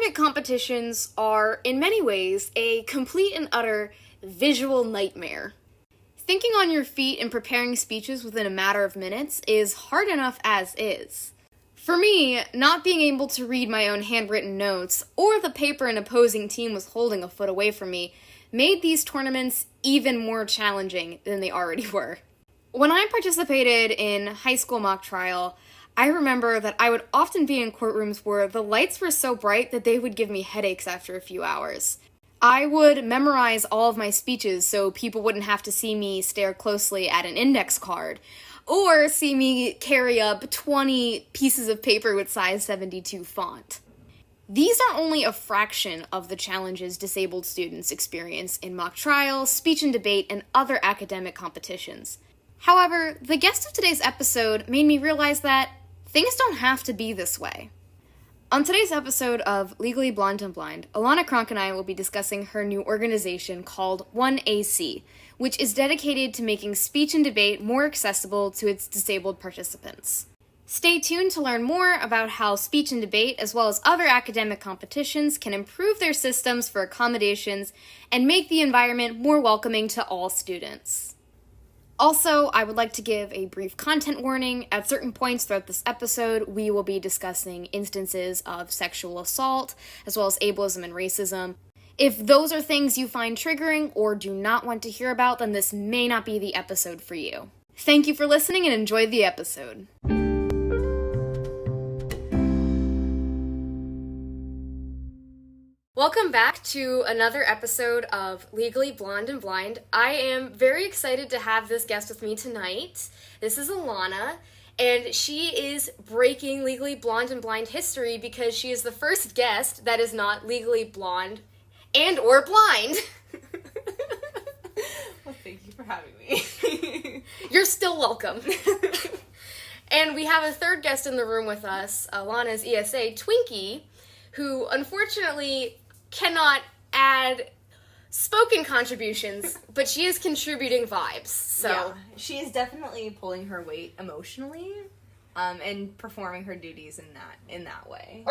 Academic competitions are, in many ways, a complete and utter visual nightmare. Thinking on your feet and preparing speeches within a matter of minutes is hard enough as is. For me, not being able to read my own handwritten notes, or the paper an opposing team was holding a foot away from me, made these tournaments even more challenging than they already were. When I participated in high school mock trial, I remember that I would often be in courtrooms where the lights were so bright that they would give me headaches after a few hours. I would memorize all of my speeches so people wouldn't have to see me stare closely at an index card, or see me carry up 20 pieces of paper with size 72 font. These are only a fraction of the challenges disabled students experience in mock trial, speech and debate, and other academic competitions. However, the guest of today's episode made me realize that things don't have to be this way. On today's episode of Legally Blonde and Blind, Alanna Cronk and I will be discussing her new organization called 1AC, which is dedicated to making speech and debate more accessible to its disabled participants. Stay tuned to learn more about how speech and debate, as well as other academic competitions, can improve their systems for accommodations and make the environment more welcoming to all students. Also, I would like to give a brief content warning. At certain points throughout this episode, we will be discussing instances of sexual assault, as well as ableism and racism. If those are things you find triggering or do not want to hear about, then this may not be the episode for you. Thank you for listening and enjoy the episode. Welcome back to another episode of Legally Blonde and Blind. I am very excited to have this guest with me tonight. This is Alanna, and she is breaking Legally Blonde and Blind history because she is the first guest that is not legally blonde and or blind. Well, thank you for having me. You're still welcome. And we have a third guest in the room with us, Alanna's ESA, Twinkie, who unfortunately cannot add spoken contributions, but she is contributing vibes, so. Yeah, she is definitely pulling her weight emotionally, and performing her duties in that way.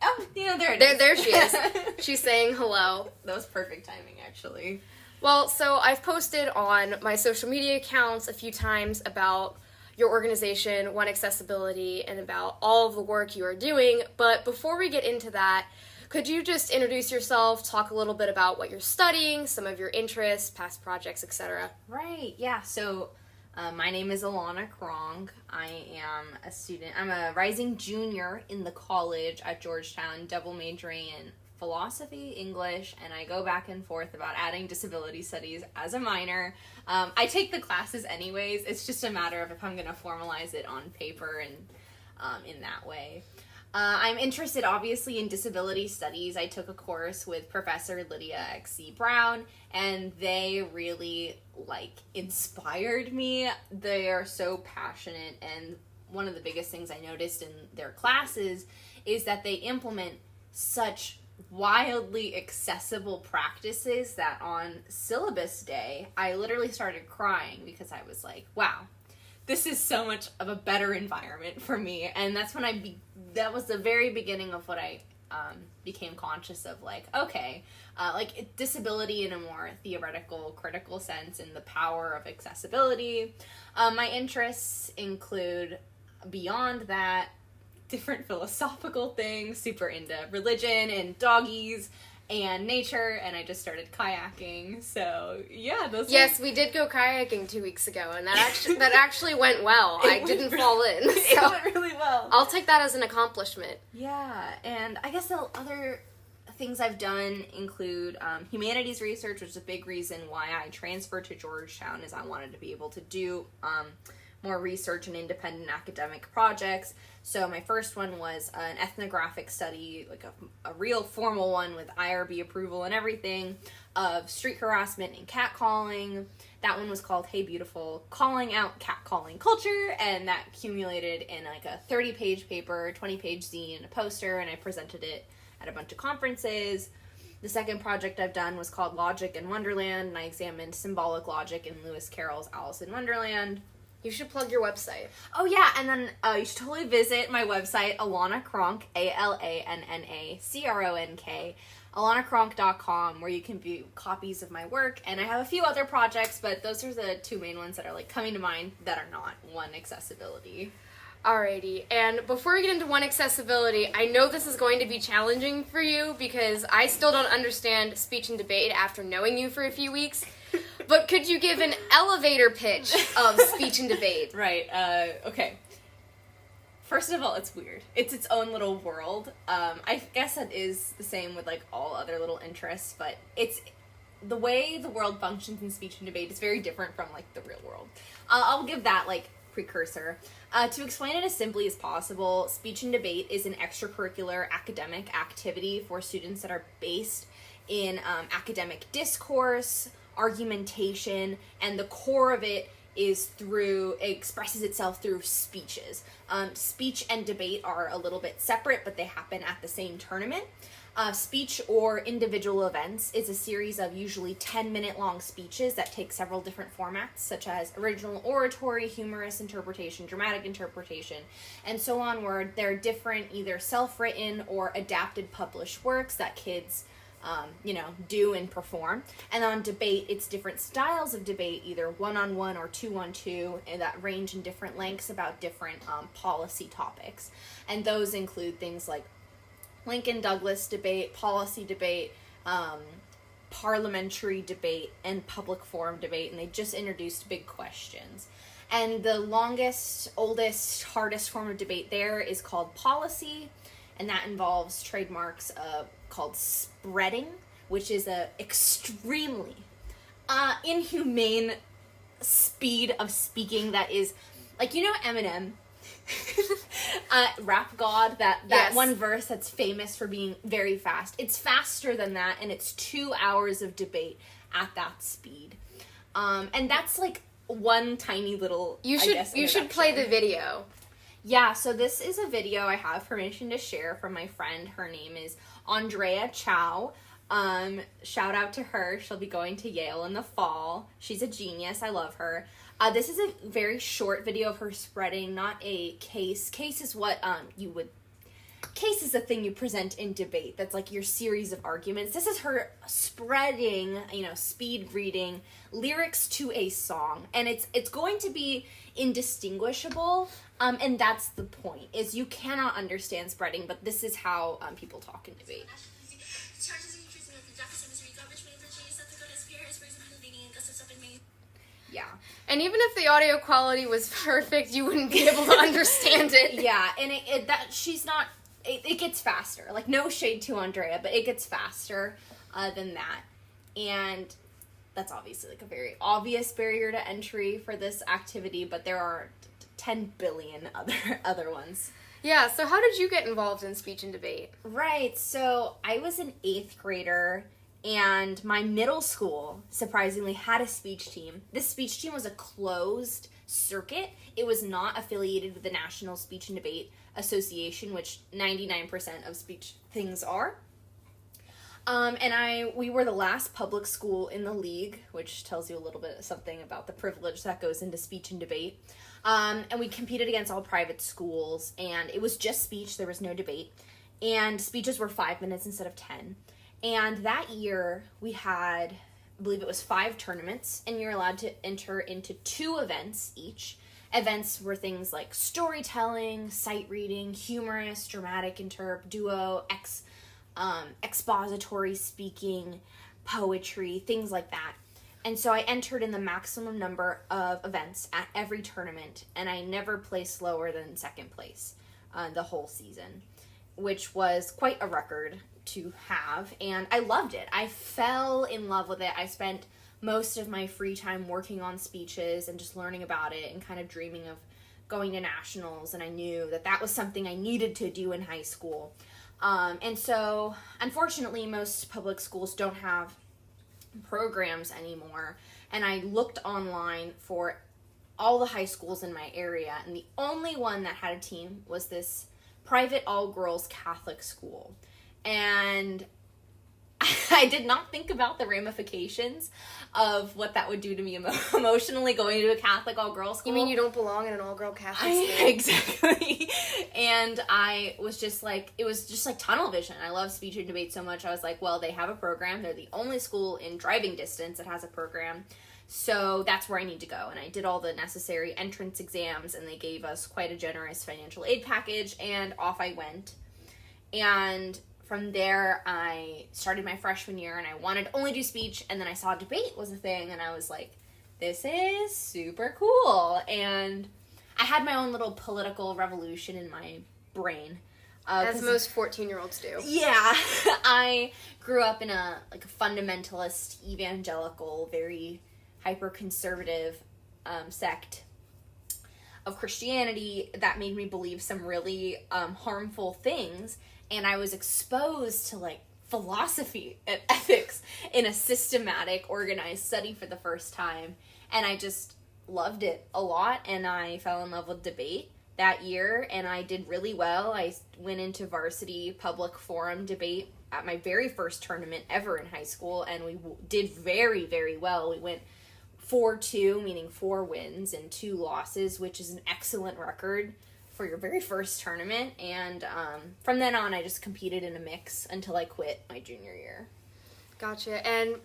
Oh, there it is. There she is. She's saying hello. That was perfect timing, actually. Well, so I've posted on my social media accounts a few times about your organization, One Accessibility, and about all of the work you are doing, but before we get into that, could you just introduce yourself, talk a little bit about what you're studying, some of your interests, past projects, etc.? Right, yeah. So, my name is Alanna Cronk. I am a student. I'm a rising junior in the college at Georgetown, double majoring in philosophy, English, and I go back and forth about adding disability studies as a minor. I take the classes anyways. It's just a matter of if I'm going to formalize it on paper and in that way. I'm interested, obviously, in disability studies. I took a course with Professor Lydia X.C. Brown, and they really, inspired me. They are so passionate, and one of the biggest things I noticed in their classes is that they implement such wildly accessible practices that on syllabus day, I literally started crying because I was like, wow, this is so much of a better environment for me. And that's when that was the very beginning of what I became conscious of, okay, disability in a more theoretical, critical sense and the power of accessibility. My interests include, beyond that, different philosophical things, super into religion and doggies and nature, and I just started kayaking. So yeah, Yes, we did go kayaking 2 weeks ago, and that actually went well. I didn't fall in. So it went really well. I'll take that as an accomplishment. Yeah, and I guess the other things I've done include humanities research, which is a big reason why I transferred to Georgetown, is I wanted to be able to do more research and independent academic projects. So my first one was an ethnographic study, a real formal one with IRB approval and everything, of street harassment and catcalling. That one was called Hey Beautiful, Calling Out Catcalling Culture, and that accumulated in a 30-page paper, 20-page zine, a poster, and I presented it at a bunch of conferences. The second project I've done was called Logic in Wonderland, and I examined symbolic logic in Lewis Carroll's Alice in Wonderland. You should plug your website. Oh, yeah, and then you should totally visit my website, Alanna Cronk, ALANNACRONK, AlannaCronk.com, where you can view copies of my work, and I have a few other projects, but those are the two main ones that are, like, coming to mind that are not one accessibility. Alrighty, and before we get into one accessibility, I know this is going to be challenging for you because I still don't understand speech and debate after knowing you for a few weeks. But could you give an elevator pitch of speech and debate? Right, okay. First of all, it's weird. It's its own little world. I guess that is the same with, like, all other little interests, but it's... the way the world functions in speech and debate is very different from, like, the real world. I'll give that, like, precursor. To explain it as simply as possible, speech and debate is an extracurricular academic activity for students that are based in academic discourse, argumentation, and the core of it expresses itself through speeches. Speech and debate are a little bit separate, but they happen at the same tournament. Speech or individual events is a series of usually 10-minute long speeches that take several different formats, such as original oratory, humorous interpretation, dramatic interpretation, and so on, where they're different, either self-written or adapted published works that kids do and perform. And on debate, it's different styles of debate, either one-on-one or two-on-two, and that range in different lengths about different policy topics. And those include things like Lincoln-Douglas debate, policy debate, parliamentary debate, and public forum debate, and they just introduced big questions. And the longest, oldest, hardest form of debate there is called policy, and that involves trademarks called spreading, which is a extremely inhumane speed of speaking that is, like, Eminem, Rap God, that yes. One verse that's famous for being very fast. It's faster than that, and it's 2 hours of debate at that speed. And that's, like, one tiny little, You should play the video. Yeah, so this is a video I have permission to share from my friend. Her name is Andrea Chow. Shout out to her. She'll be going to Yale in the fall. She's a genius. I love her. This is a very short video of her spreading, not a case. Case is what case is a thing you present in debate. That's like your series of arguments. This is her spreading, speed reading lyrics to a song. And it's going to be indistinguishable. And that's the point, is you cannot understand spreading, but this is how people talk in debate. Yeah. And even if the audio quality was perfect, you wouldn't be able to understand it. Yeah, and it gets faster. Like, no shade to Andrea, but it gets faster than that. And that's obviously, like, a very obvious barrier to entry for this activity, but there are 10 billion other ones. Yeah, so how did you get involved in speech and debate? Right, so I was an 8th grader, and my middle school, surprisingly, had a speech team. This speech team was a closed circuit. It was not affiliated with the National Speech and Debate Association, which 99% of speech things are. And we were the last public school in the league, which tells you a little bit of something about the privilege that goes into speech and debate. And we competed against all private schools, and it was just speech. There was no debate. And speeches were 5 minutes instead of 10. And that year, we had, I believe it was 5 tournaments, and you're allowed to enter into 2 events each. Events were things like storytelling, sight reading, humorous, dramatic duo, expository speaking, poetry, things like that. And so I entered in the maximum number of events at every tournament, and I never placed lower than 2nd place the whole season, which was quite a record to have, and I loved it. I fell in love with it. I spent most of my free time working on speeches and just learning about it and kind of dreaming of going to nationals, and I knew that was something I needed to do in high school. And so, unfortunately, most public schools don't have programs anymore, and I looked online for all the high schools in my area, and the only one that had a team was this private all-girls Catholic school. And I did not think about the ramifications of what that would do to me emotionally going to a Catholic all-girls school. You mean you don't belong in an all-girl Catholic school? Exactly. And I was just like, it was just like tunnel vision. I love speech and debate so much. I was like, well, they have a program. They're the only school in driving distance that has a program. So that's where I need to go. And I did all the necessary entrance exams, and they gave us quite a generous financial aid package, and off I went. And from there, I started my freshman year, and I wanted to only do speech, and then I saw debate was a thing, and I was like, this is super cool. And I had my own little political revolution in my brain. As most 14-year-olds do. Yeah. I grew up in a fundamentalist, evangelical, very hyper-conservative sect of Christianity that made me believe some really harmful things. And I was exposed to philosophy and ethics in a systematic, organized study for the first time. And I just loved it a lot. And I fell in love with debate that year. And I did really well. I went into varsity public forum debate at my very first tournament ever in high school. And we did very, very well. We went 4-2, meaning 4 wins and 2 losses, which is an excellent record for your very first tournament. And from then on, I just competed in a mix until I quit my junior year. Gotcha. And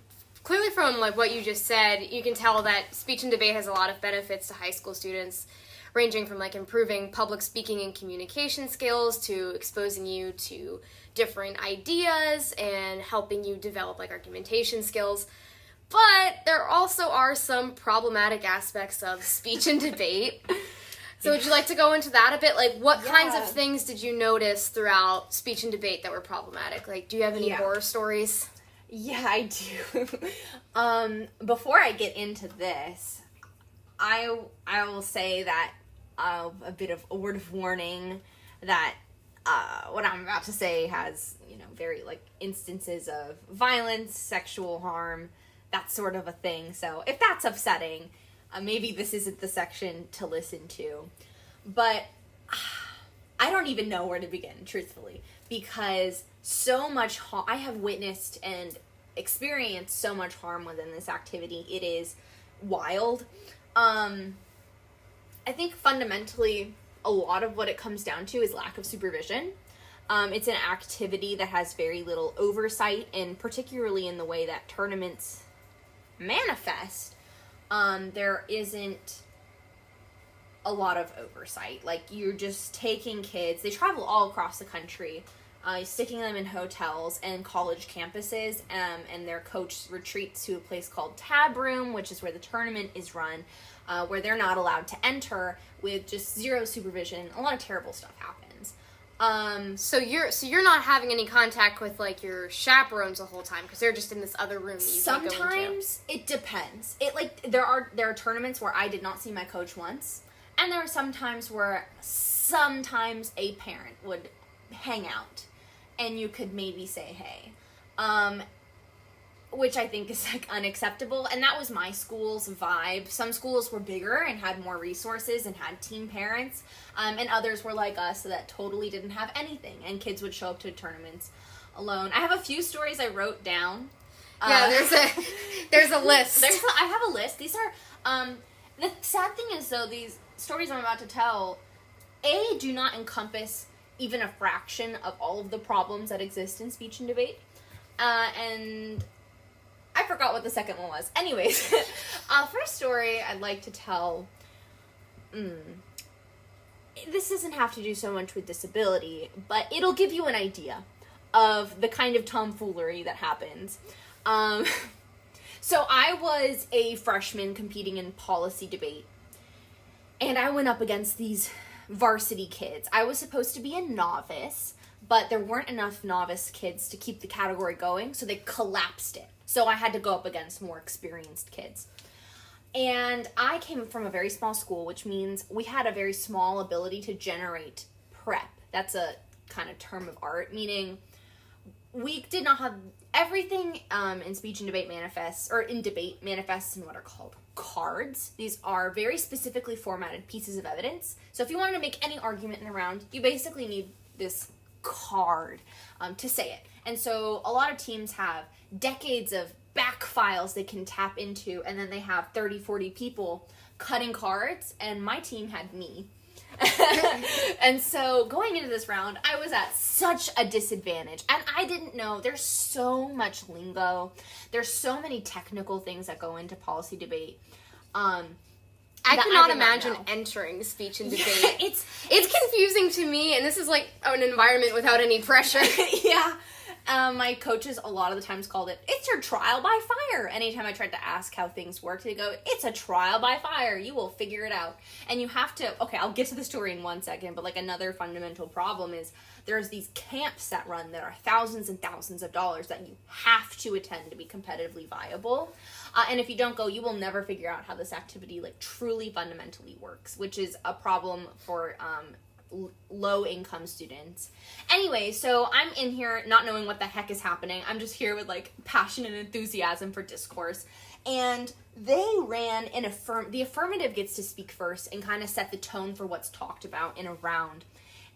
clearly from what you just said, you can tell that speech and debate has a lot of benefits to high school students, ranging from improving public speaking and communication skills to exposing you to different ideas and helping you develop argumentation skills. But there also are some problematic aspects of speech and debate. So would you like to go into that a bit? What kinds of things did you notice throughout speech and debate that were problematic? Do you have any horror stories? Yeah, I do. Before I get into this, I will say that a bit of a word of warning that what I'm about to say has, very instances of violence, sexual harm, that sort of a thing. So if that's upsetting, maybe this isn't the section to listen to. But I don't even know where to begin, truthfully, because so much I have witnessed and experienced so much harm within this activity. It is wild. I think fundamentally a lot of what it comes down to is lack of supervision. It's an activity that has very little oversight, and particularly in the way that tournaments manifest, there isn't a lot of oversight. You're just taking kids, they travel all across the country, sticking them in hotels and college campuses, and their coach retreats to a place called Tab Room, which is where the tournament is run, where they're not allowed to enter with just zero supervision. A lot of terrible stuff happens. So you're not having any contact with your chaperones the whole time because they're just in this other room that you can go into. Sometimes it depends. There are tournaments where I did not see my coach once, and there are some times where sometimes a parent would hang out and you could maybe say hey, which I think is unacceptable. And that was my school's vibe. Some schools were bigger and had more resources and had team parents, and others were like us that totally didn't have anything, and kids would show up to tournaments alone. I have a few stories I wrote down. There's a list. I have a list. These are the sad thing is, though, these stories I'm about to tell do not encompass even a fraction of all of the problems that exist in speech and debate, and I forgot what the second one was. Anyways, first story I'd like to tell, this doesn't have to do so much with disability, but it'll give you an idea of the kind of tomfoolery that happens. So I was a freshman competing in policy debate, and I went up against these varsity kids. I was supposed to be a novice, but there weren't enough novice kids to keep the category going, so they collapsed it. So I had to go up against more experienced kids. And I came from a very small school, which means we had a very small ability to generate prep. That's a kind of term of art, meaning we did not have everything in speech and debate manifests, or in debate manifests in what are called cards. These are very specifically formatted pieces of evidence. So if you wanted to make any argument in the round, you basically need this card to say it. And so a lot of teams have decades of back files they can tap into, and then they have 30, 40 people cutting cards, and my team had me. And so going into this round, I was at such a disadvantage, and I didn't know. There's so much lingo. There's so many technical things that go into policy debate. I cannot imagine entering speech and debate. Yeah, it's confusing to me, and this is like an environment without any pressure. Yeah. My coaches a lot of the times called it's your trial by fire. Anytime I tried to ask how things work, they go, it's a trial by fire. You will figure it out. And you have to, okay, I'll get to the story in 1 second, but like another fundamental problem is there's these camps that run that are thousands and thousands of dollars that you have to attend to be competitively viable. And if you don't go, you will never figure out how this activity like truly fundamentally works, which is a problem for low-income students. Anyway, so I'm in here not knowing what the heck is happening. I'm just here with like passion and enthusiasm for discourse. And they ran the affirmative gets to speak first and kind of set the tone for what's talked about in a round.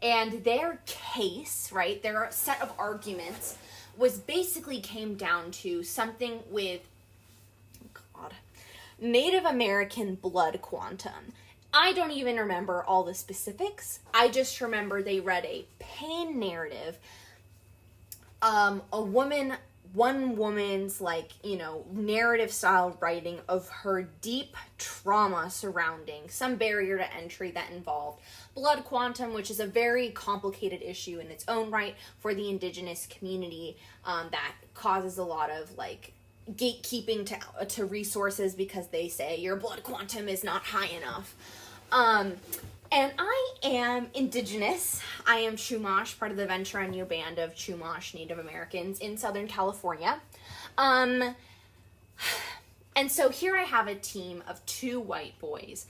And their case, right, their set of arguments was basically came down to something with, Native American blood quantum. I don't even remember all the specifics. I just remember they read a pain narrative. One woman's narrative style writing of her deep trauma surrounding some barrier to entry that involved blood quantum, which is a very complicated issue in its own right for the indigenous community, that causes a lot of gatekeeping to resources because they say your blood quantum is not high enough. And I am indigenous. I am Chumash, part of the Ventura New Band of Chumash Native Americans in Southern California. And so here I have a team of 2 white boys,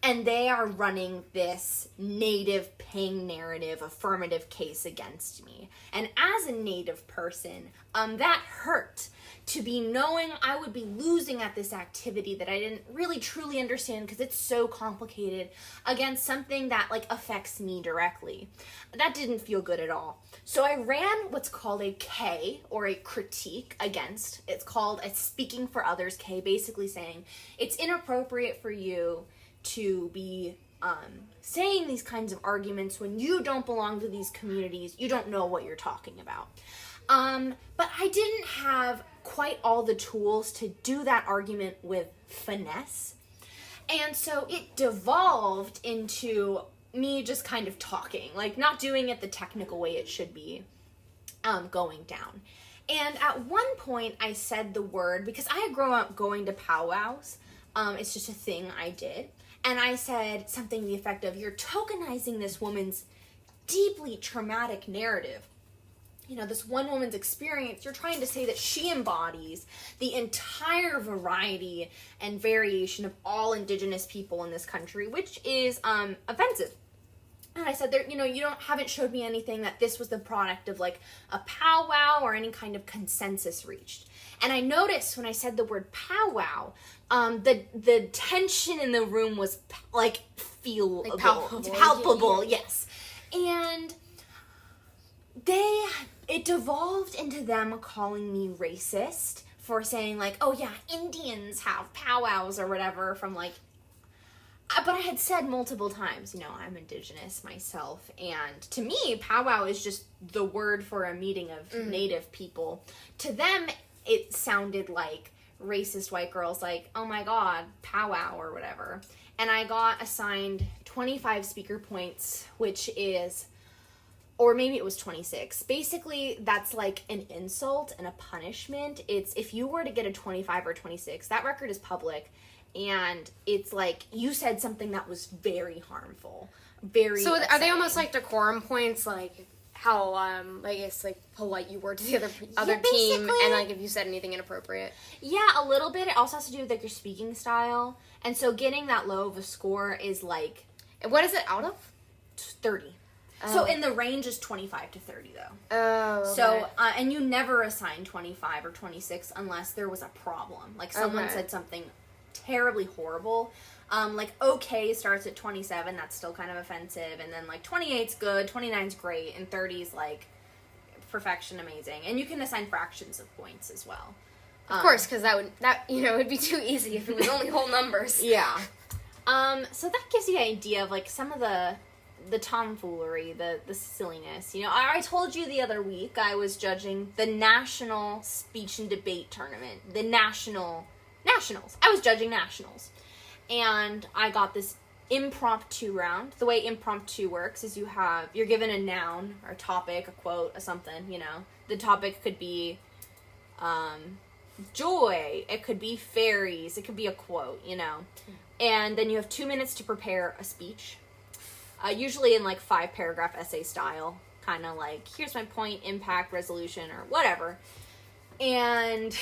and they are running this native pain narrative affirmative case against me. And as a native person, that hurt to be knowing I would be losing at this activity that I didn't really truly understand because it's so complicated against something that affects me directly. That didn't feel good at all. So I ran what's called a K, or a critique against. It's called a speaking for others K, basically saying it's inappropriate for you to be saying these kinds of arguments when you don't belong to these communities. You don't know what you're talking about. But I didn't have quite all the tools to do that argument with finesse. And so it devolved into me just kind of talking, not doing it the technical way it should be going down. And at one point I said the word, because I had grown up going to powwows. It's just a thing I did. And I said something to the effect of, you're tokenizing this woman's deeply traumatic narrative. This one woman's experience, you're trying to say that she embodies the entire variety and variation of all indigenous people in this country, which is offensive. And I said, you haven't showed me anything that this was the product of a powwow or any kind of consensus reached. And I noticed when I said the word powwow, the tension in the room was palpable, yes. And it devolved into them calling me racist for saying oh yeah, Indians have powwows or whatever but I had said multiple times, I'm indigenous myself, and to me, powwow is just the word for a meeting of native people. To them, it sounded like racist white girls, oh my god, powwow or whatever. And I got assigned 25 speaker points, which is, or maybe it was 26. Basically, that's an insult and a punishment. It's, if you were to get a 25 or 26, that record is public. And it's you said something that was very harmful, very So upsetting. are they almost decorum points, how I guess polite you were to the other team, and if you said anything inappropriate? Yeah, a little bit. It also has to do with your speaking style, and so getting that low of a score is What is it out of? 30. Oh. So in the range is 25 to 30 though. Oh. Okay. So and you never assign 25 or 26 unless there was a problem, someone said something terribly horrible. Like, okay starts at 27, that's still kind of offensive, and then, like, 28's good, 29's great, and 30's, like, perfection, amazing. And you can assign fractions of points as well. Of course, because that would be too easy if it was only whole numbers. Yeah. So that gives you an idea of, like, some of the tomfoolery, the silliness. You know, I told you the other week I was judging the National Speech and Debate Tournament. The Nationals. I was judging Nationals. And I got this impromptu round. The way impromptu works is you're given a noun or a topic, a quote, or something, you know. The topic could be joy. It could be fairies. It could be a quote, you know. And then you have 2 minutes to prepare a speech. Usually in, like, 5-paragraph essay style. Kind of like, here's my point, impact, resolution, or whatever. And,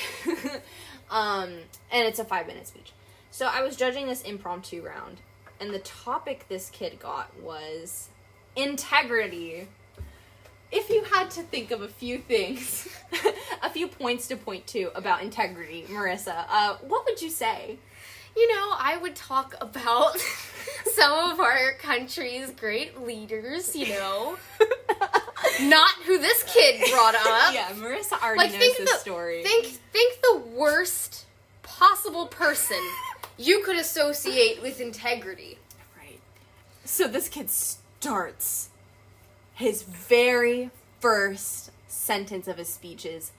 and it's a 5-minute speech. So I was judging this impromptu round, and the topic this kid got was integrity. If you had to think of a few things, a few points to point to about integrity, Marissa, what would you say? You know, I would talk about some of our country's great leaders, you know. Not who this kid brought up. Yeah, Marissa already knows this story. Think the worst possible person you could associate with integrity. Right. So this kid starts his very first sentence of his speech is,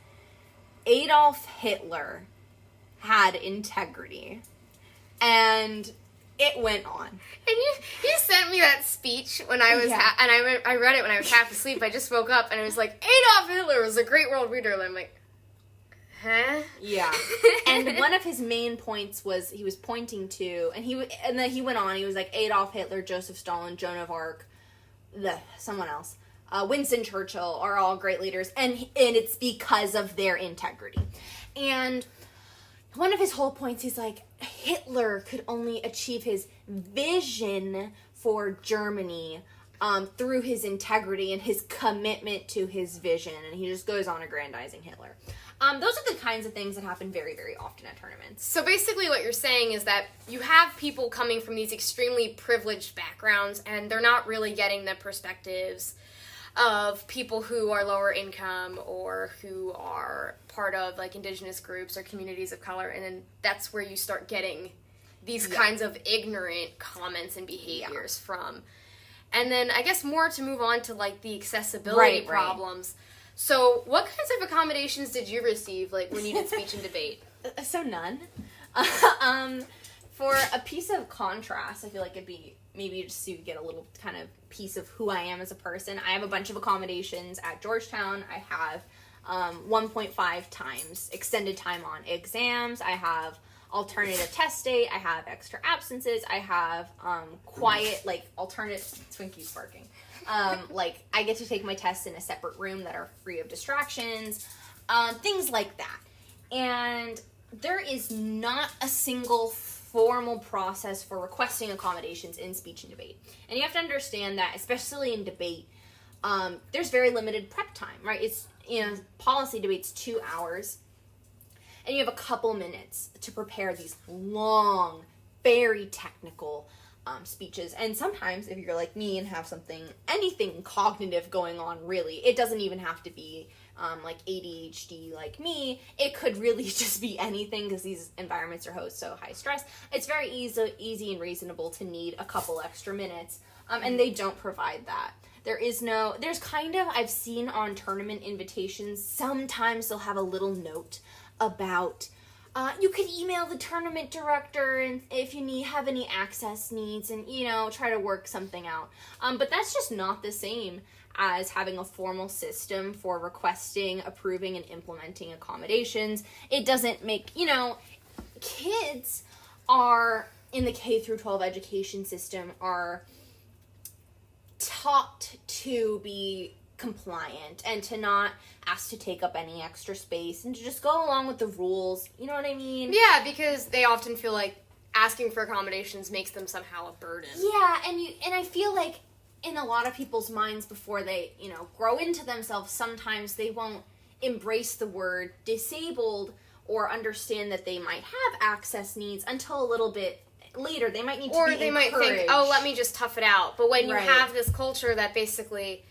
Adolf Hitler had integrity. And it went on. And you sent me that speech when I was, and I read it when I was half asleep. I just woke up and I was like, Adolf Hitler was a great world leader. And I'm like, huh? Yeah. And one of his main points was he was pointing to, and then he went on. He was like Adolf Hitler, Joseph Stalin, Joan of Arc, someone else, Winston Churchill are all great leaders, and it's because of their integrity. And one of his whole points, he's like, Hitler could only achieve his vision for Germany through his integrity and his commitment to his vision. And he just goes on aggrandizing Hitler. Those are the kinds of things that happen very, very often at tournaments. So basically what you're saying is that you have people coming from these extremely privileged backgrounds, and they're not really getting the perspectives of people who are lower income or who are part of, like, indigenous groups or communities of color, and then that's where you start getting these kinds of ignorant comments and behaviors from. And then I guess more to move on to, like, the accessibility problems. Right. So what kinds of accommodations did you receive, like, when you did speech and debate? So none. For a piece of contrast, I feel like it'd be maybe just so you get a little kind of piece of who I am as a person. I have a bunch of accommodations at Georgetown. I have 1.5 times extended time on exams. I have alternative test date. I have extra absences. I have quiet, like, alternate Twinkie barking. Like, I get to take my tests in a separate room that are free of distractions. Things like that. And there is not a single formal process for requesting accommodations in speech and debate. And you have to understand that, especially in debate, there's very limited prep time, right? It's, policy debate's 2 hours, and you have a couple minutes to prepare these long, very technical speeches. And sometimes, if you're like me and have anything cognitive going on, really, it doesn't even have to be like ADHD like me. It could really just be anything, because these environments are so high stress. It's very easy and reasonable to need a couple extra minutes, and they don't provide that. I've seen on tournament invitations, sometimes they'll have a little note about, you could email the tournament director and if you have any access needs, and, try to work something out. But that's just not the same as having a formal system for requesting, approving, and implementing accommodations. It doesn't make, kids are, in the K through 12 education system, are taught to be compliant and to not ask to take up any extra space and to just go along with the rules. You know what I mean? Yeah, because they often feel like asking for accommodations makes them somehow a burden. Yeah, and I feel like in a lot of people's minds, before they, grow into themselves, sometimes they won't embrace the word disabled or understand that they might have access needs until a little bit later. They might need to or be they might think, oh, let me just tough it out. But when you have this culture that basically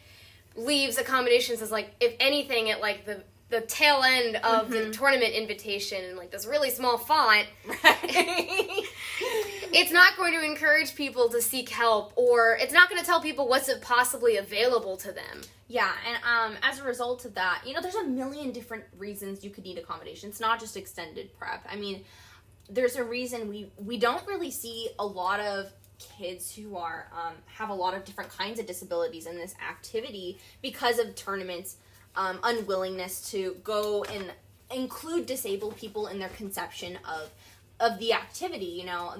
leaves accommodations as, like, if anything, at, like, the tail end of the tournament invitation in, like, this really small font, it's not going to encourage people to seek help, or it's not going to tell people what's possibly available to them. Yeah, and as a result of that, you know, there's a million different reasons you could need accommodations, not just extended prep. I mean, there's a reason we don't really see a lot of kids who are have a lot of different kinds of disabilities in this activity because of tournaments' unwillingness to go and include disabled people in their conception of the activity. You know,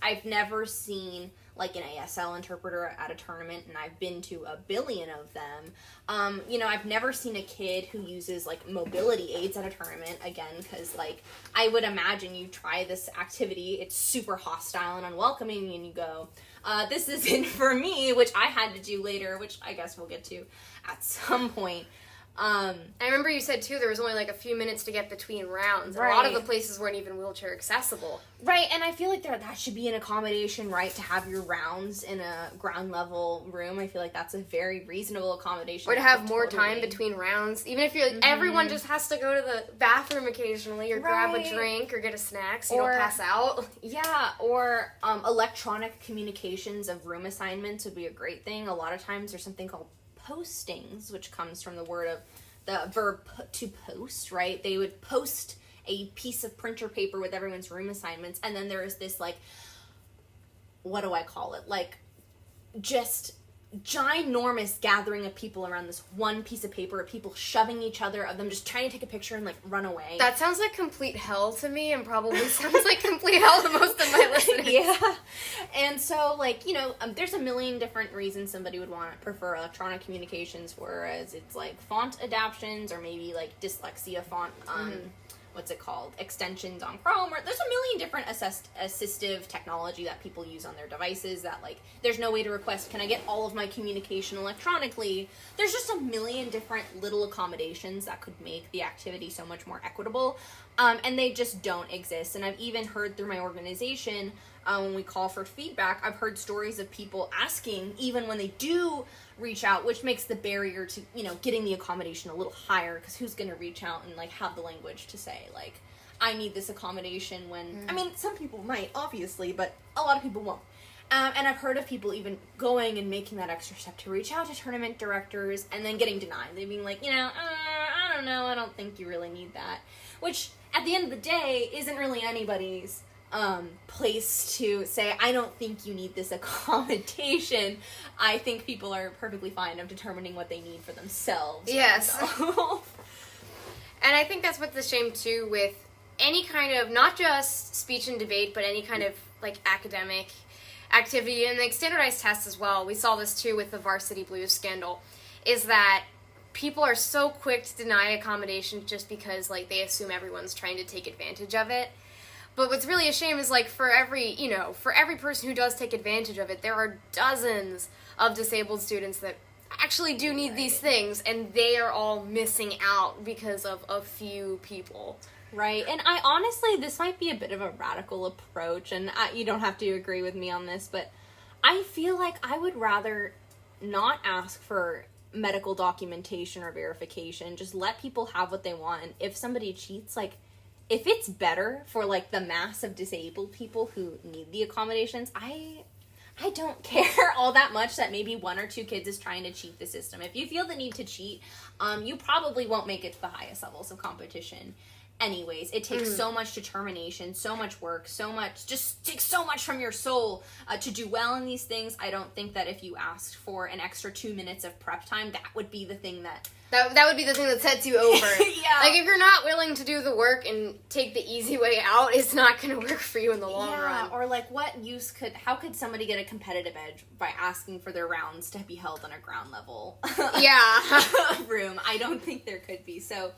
I've never seen like an ASL interpreter at a tournament, and I've been to a billion of them. You know, I've never seen a kid who uses like mobility aids at a tournament, again, because like I would imagine you try this activity, it's super hostile and unwelcoming, and you go, this isn't for me, which I had to do later, which I guess we'll get to at some point. I remember you said too there was only like a few minutes to get between rounds. Right. A lot of the places weren't even wheelchair accessible. Right, and I feel like that should be an accommodation, right, to have your rounds in a ground level room. I feel like that's a very reasonable accommodation. Or to have more time between rounds. Even if you're like, everyone just has to go to the bathroom occasionally, or grab a drink, or get a snack so you don't pass out. Yeah, or electronic communications of room assignments would be a great thing. A lot of times there's something called postings, which comes from the verb to post, right? They would post a piece of printer paper with everyone's room assignments, and then there is this, like, what do I call it? Like, just ginormous gathering of people around this one piece of paper, of people shoving each other, of them just trying to take a picture and, like, run away. That sounds like complete hell to me, and probably sounds like complete hell to most of my listeners. Yeah. And so, like, you know, there's a million different reasons somebody would prefer electronic communications, whereas it's, like, font adaptions, or maybe, like, dyslexia font, extensions on Chrome, or there's a million different assistive technology that people use on their devices that, like, there's no way to request, can I get all of my communication electronically? There's just a million different little accommodations that could make the activity so much more equitable, and they just don't exist. And I've even heard through my organization, when we call for feedback, I've heard stories of people asking, even when they do reach out, which makes the barrier to, you know, getting the accommodation a little higher, because who's going to reach out and, like, have the language to say, like, I need this accommodation when, I mean, some people might, obviously, but a lot of people won't. And I've heard of people even going and making that extra step to reach out to tournament directors and then getting denied. They being like, you know, I don't know, I don't think you really need that. Which, at the end of the day, isn't really anybody's place to say, I don't think you need this accommodation. I think people are perfectly fine of determining what they need for themselves. Yes. And I think that's what's the shame too with any kind of, not just speech and debate, but any kind of, like, academic activity, and, like, standardized tests as well. We saw this too with the Varsity Blues scandal, is that people are so quick to deny accommodation just because, like, they assume everyone's trying to take advantage of it. But what's really a shame is, like, for every person who does take advantage of it, there are dozens of disabled students that actually do need these things, and they are all missing out because of a few people. Right, and I honestly, this might be a bit of a radical approach, and you don't have to agree with me on this, but I feel like I would rather not ask for medical documentation or verification. Just let people have what they want, and if somebody cheats, like, if it's better for, like, the mass of disabled people who need the accommodations, I don't care all that much that maybe one or two kids is trying to cheat the system. If you feel the need to cheat, you probably won't make it to the highest levels of competition. Anyways, it takes so much determination, so much work, just takes so much from your soul to do well in these things. I don't think that if you asked for an extra 2 minutes of prep time, that would be the thing that would be the thing that sets you over. Yeah. Like, if you're not willing to do the work and take the easy way out, it's not going to work for you in the long run. Or, like, how could somebody get a competitive edge by asking for their rounds to be held on a ground level room? I don't think there could be. So,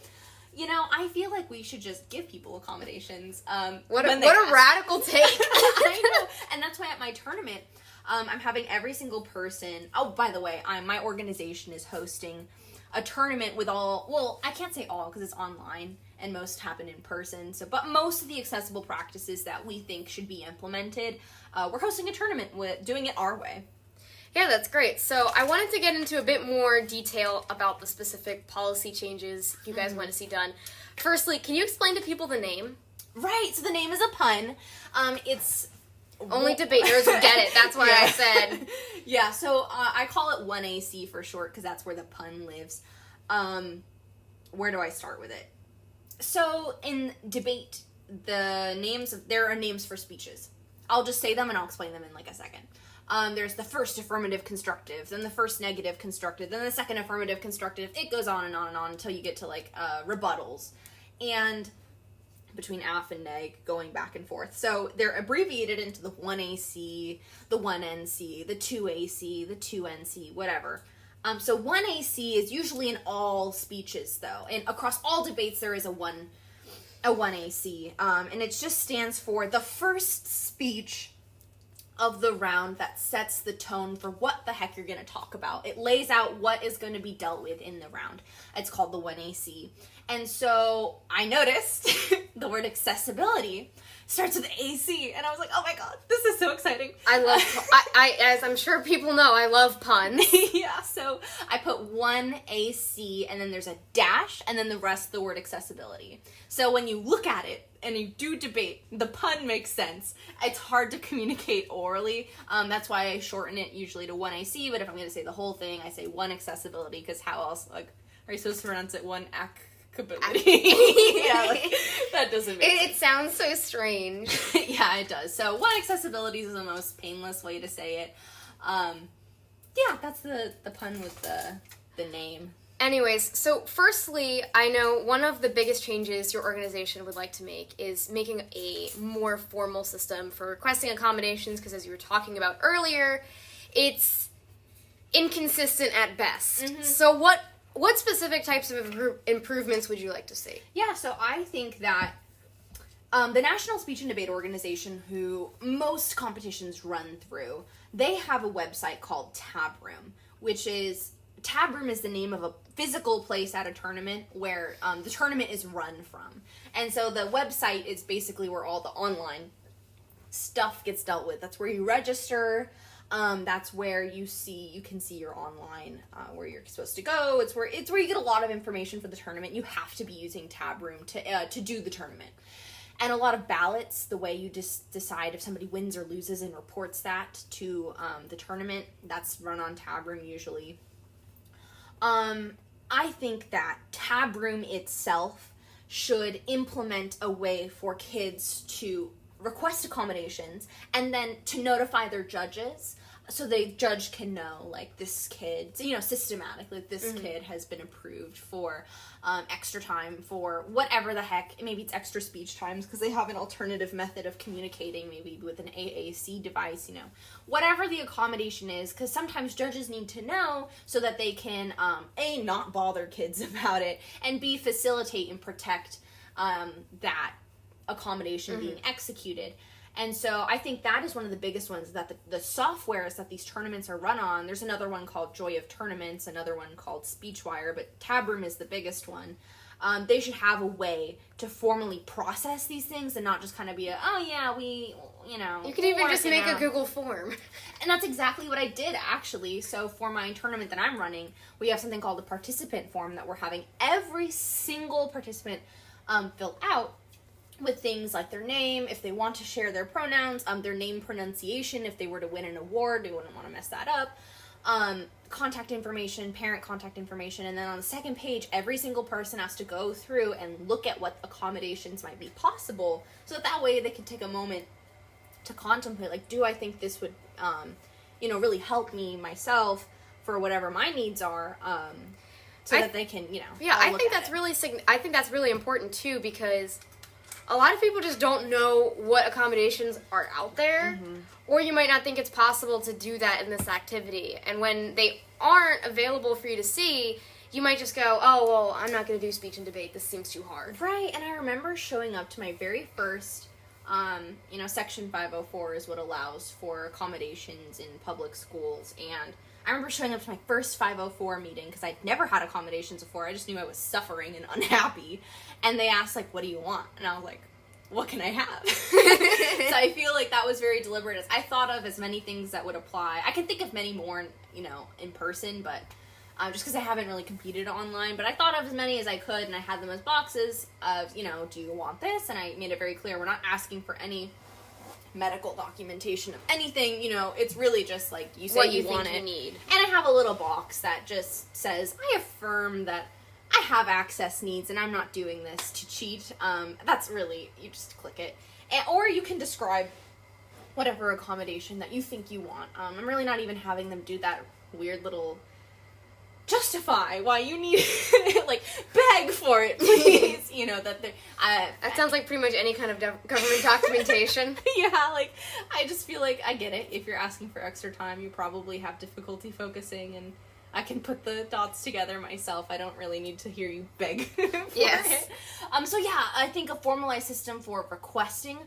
you know, I feel like we should just give people accommodations. What a radical take. I know. And that's why at my tournament, I'm having every single person. Oh, by the way, my organization is hosting a tournament with all, well, I can't say all because it's online and most happen in person. So, but most of the accessible practices that we think should be implemented, we're hosting a tournament with doing it our way. Yeah, that's great. So I wanted to get into a bit more detail about the specific policy changes you guys want to see done. Firstly, can you explain to people the name? Right, so the name is a pun. It's... Only debaters would get it. That's why I said. Yeah, so I call it 1AC for short because that's where the pun lives. Where do I start with it? So in debate, there are names for speeches. I'll just say them and I'll explain them in like a second. There's the first affirmative constructive, then the first negative constructive, then the second affirmative constructive. It goes on and on and on until you get to like rebuttals. And between AF and neg, going back and forth. So they're abbreviated into the 1AC, the 1NC, the 2AC, the 2NC, whatever. So 1AC is usually in all speeches, though. And across all debates, there is a 1AC. And it just stands for the first speech of the round that sets the tone for what the heck you're going to talk about. It lays out what is going to be dealt with in the round. It's called the 1AC. And so I noticed the word accessibility starts with AC, and I was like, oh my god, this is so exciting. I love, as I'm sure people know, I love puns. Yeah, so I put 1AC, and then there's a dash, and then the rest, the word accessibility. So when you look at it, and you do debate, the pun makes sense. It's hard to communicate orally. That's why I shorten it usually to 1AC, but if I'm going to say the whole thing, I say 1 accessibility, because how else, like, are you supposed to pronounce it 1 accessibility? Yeah, like, that doesn't make sense. It sounds so strange. Yeah, it does. So 1 accessibility is the most painless way to say it. Yeah, that's the pun with the name. Anyways, so firstly, I know one of the biggest changes your organization would like to make is making a more formal system for requesting accommodations, because as you were talking about earlier, it's inconsistent at best. Mm-hmm. So what specific types of improvements would you like to see? Yeah, so I think that the National Speech and Debate Organization, who most competitions run through, they have a website called Tab Room, which is... Tab Room is the name of a physical place at a tournament where the tournament is run from. And so the website is basically where all the online stuff gets dealt with. That's where you register. That's where you can see your online, where you're supposed to go. It's where you get a lot of information for the tournament. You have to be using Tab Room to do the tournament. And a lot of ballots, the way you just decide if somebody wins or loses and reports that to the tournament, that's run on Tab Room usually. I think that Tab Room itself should implement a way for kids to request accommodations and then to notify their judges so the judge can know, like, this kid, systematically, this kid has been approved for extra time for whatever the heck. Maybe it's extra speech times because they have an alternative method of communicating, maybe with an AAC device, whatever the accommodation is, because sometimes judges need to know so that they can, A, not bother kids about it, and B, facilitate and protect that accommodation being executed. And so I think that is one of the biggest ones, that the softwares that these tournaments are run on, there's another one called Joy of Tournaments, another one called Speechwire, but Tab Room is the biggest one. They should have a way to formally process these things and not just kind of be you could even just make a Google form. And that's exactly what I did, actually. So for my tournament that I'm running, we have something called a participant form that we're having every single participant fill out, with things like their name, if they want to share their pronouns, their name pronunciation, if they were to win an award, they wouldn't want to mess that up, contact information, parent contact information, and then on the second page, every single person has to go through and look at what accommodations might be possible, so that way they can take a moment to contemplate, like, do I think this would, really help me, myself, for whatever my needs are, so that they can, Yeah, I think that's really important, too, because a lot of people just don't know what accommodations are out there, or you might not think it's possible to do that in this activity. And when they aren't available for you to see, you might just go, oh, well, I'm not going to do speech and debate. This seems too hard. Right, and I remember showing up to my very first, Section 504 is what allows for accommodations in public schools, and I remember showing up to my first 504 meeting because I'd never had accommodations before. I just knew I was suffering and unhappy. And they asked, like, what do you want? And I was like, what can I have? So I feel like that was very deliberate. I thought of as many things that would apply. I can think of many more, in person, but just because I haven't really competed online. But I thought of as many as I could, and I had them as boxes of, do you want this? And I made it very clear we're not asking for any medical documentation of anything. It's really just like you say what you want think it. you need. And I have a little box that just says, I affirm that I have access needs and I'm not doing this to cheat. That's really, you just click it. Or you can describe whatever accommodation that you think you want. I'm really not even having them do that weird little justify why you need it, like beg for it, please. That sounds like pretty much any kind of government documentation. Yeah, like I just feel like I get it. If you're asking for extra time, you probably have difficulty focusing, and I can put the dots together myself. I don't really need to hear you beg for Yes. it. So yeah, I think a formalized system for requesting,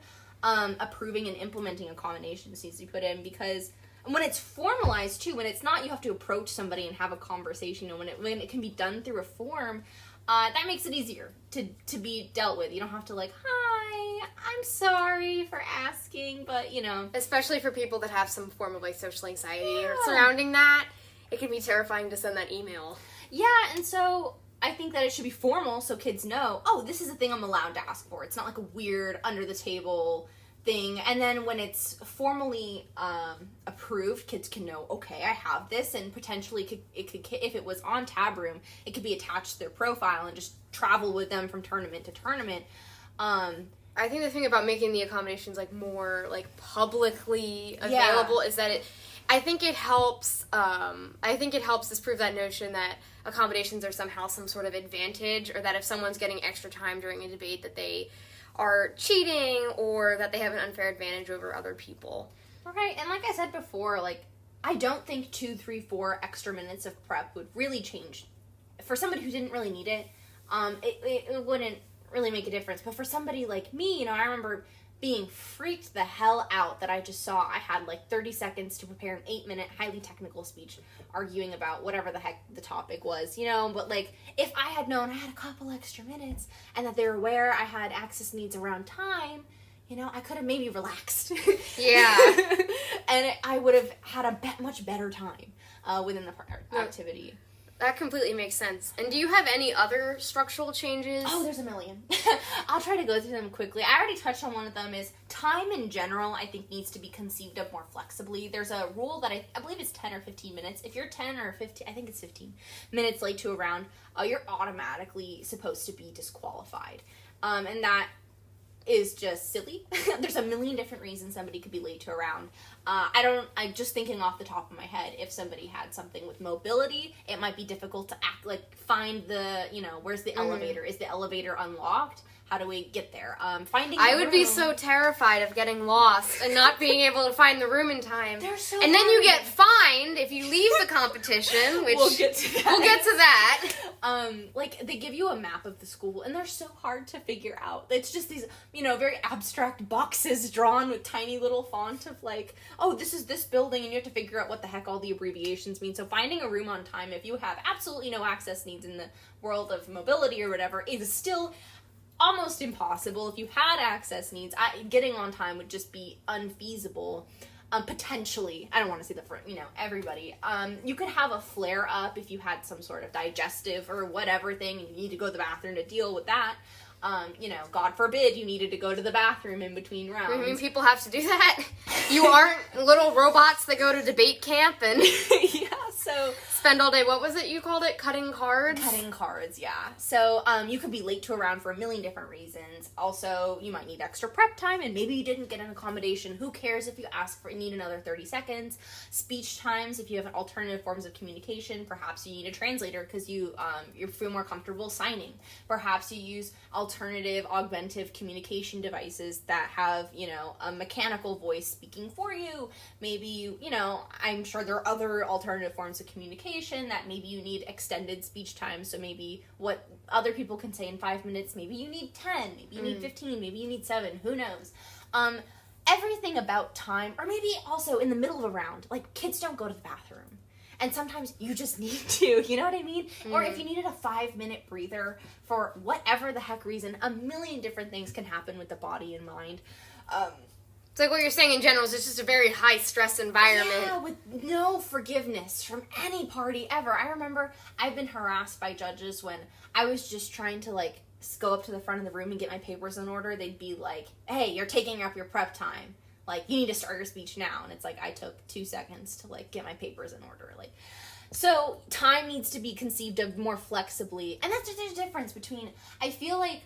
approving, and implementing accommodations needs to be put in, because when it's formalized too, when it's not you have to approach somebody and have a conversation, when it can be done through a form, that makes it easier to be dealt with. You don't have to like, hi, I'm sorry for asking, but Especially for people that have some form of like social anxiety or surrounding that, it can be terrifying to send that email. Yeah, and so I think that it should be formal so kids know, oh, this is a thing I'm allowed to ask for. It's not like a weird under the table thing. And then when it's formally approved, kids can know, okay, I have this, and potentially it could if it was on Tab Room, it could be attached to their profile and just travel with them from tournament to tournament. I think the thing about making the accommodations like more like publicly available is that I think it helps disprove that notion that accommodations are somehow some sort of advantage, or that if someone's getting extra time during a debate that they are cheating, or that they have an unfair advantage over other people. Right, and like I said before, like, I don't think 2, 3, 4 extra minutes of prep would really change. For somebody who didn't really need it, it wouldn't really make a difference. But for somebody like me, I remember being freaked the hell out that I just saw I had like 30 seconds to prepare an 8-minute highly technical speech arguing about whatever the heck the topic was, but like if I had known I had a couple extra minutes and that they were aware I had access needs around time, I could have maybe relaxed. Yeah. And I would have had a much better time within the activity. That completely makes sense. And do you have any other structural changes? Oh, there's a million. I'll try to go through them quickly. I already touched on one of them. Is time in general, I think, needs to be conceived of more flexibly. There's a rule that I believe it's 10 or 15 minutes. If you're 10 or 15, I think it's 15 minutes late to a round, you're automatically supposed to be disqualified. And that is just silly. There's a million different reasons somebody could be late to a round. I'm just thinking off the top of my head, if somebody had something with mobility, it might be difficult to find the, where's the elevator? Is the elevator unlocked? How do we get there? I would be so terrified of getting lost and not being able to find the room in time. They're so and then you get fined if you leave the competition, which we'll get to that. They give you a map of the school, and they're so hard to figure out. It's just these, very abstract boxes drawn with tiny little font of like, oh, this is this building, and you have to figure out what the heck all the abbreviations mean. So finding a room on time, if you have absolutely no access needs in the world of mobility or whatever, is still almost impossible. If you had access needs, getting on time would just be unfeasible. Potentially, I don't want to see the front, everybody. You could have a flare up if you had some sort of digestive or whatever thing, and you need to go to the bathroom to deal with that. God forbid you needed to go to the bathroom in between rounds. I mean, people have to do that. You aren't little robots that go to debate camp and so spend all day. What was it you called it? Cutting cards? Cutting cards, yeah. So you could be late to a round for a million different reasons. Also, you might need extra prep time, and maybe you didn't get an accommodation. Who cares if you need another 30 seconds? Speech times, if you have alternative forms of communication, perhaps you need a translator because you feel more comfortable signing. Perhaps you use alternative augmentative communication devices that have, a mechanical voice speaking for you. Maybe, I'm sure there are other alternative forms of communication that maybe you need extended speech time. So maybe what other people can say in 5 minutes, maybe you need 10, maybe you need 15, maybe you need 7, who knows? Everything about time, or maybe also in the middle of a round, like kids don't go to the bathroom. And sometimes you just need to, you know what I mean? Or if you needed a 5-minute breather for whatever the heck reason, a million different things can happen with the body and mind. It's like what you're saying in general is it's just a very high stress environment. Yeah, with no forgiveness from any party ever. I remember I've been harassed by judges when I was just trying to like go up to the front of the room and get my papers in order. They'd be like, hey, you're taking up your prep time. Like, you need to start your speech now. And it's like, I took 2 seconds to like get my papers in order. Like, so time needs to be conceived of more flexibly. And that's there's a difference between, I feel like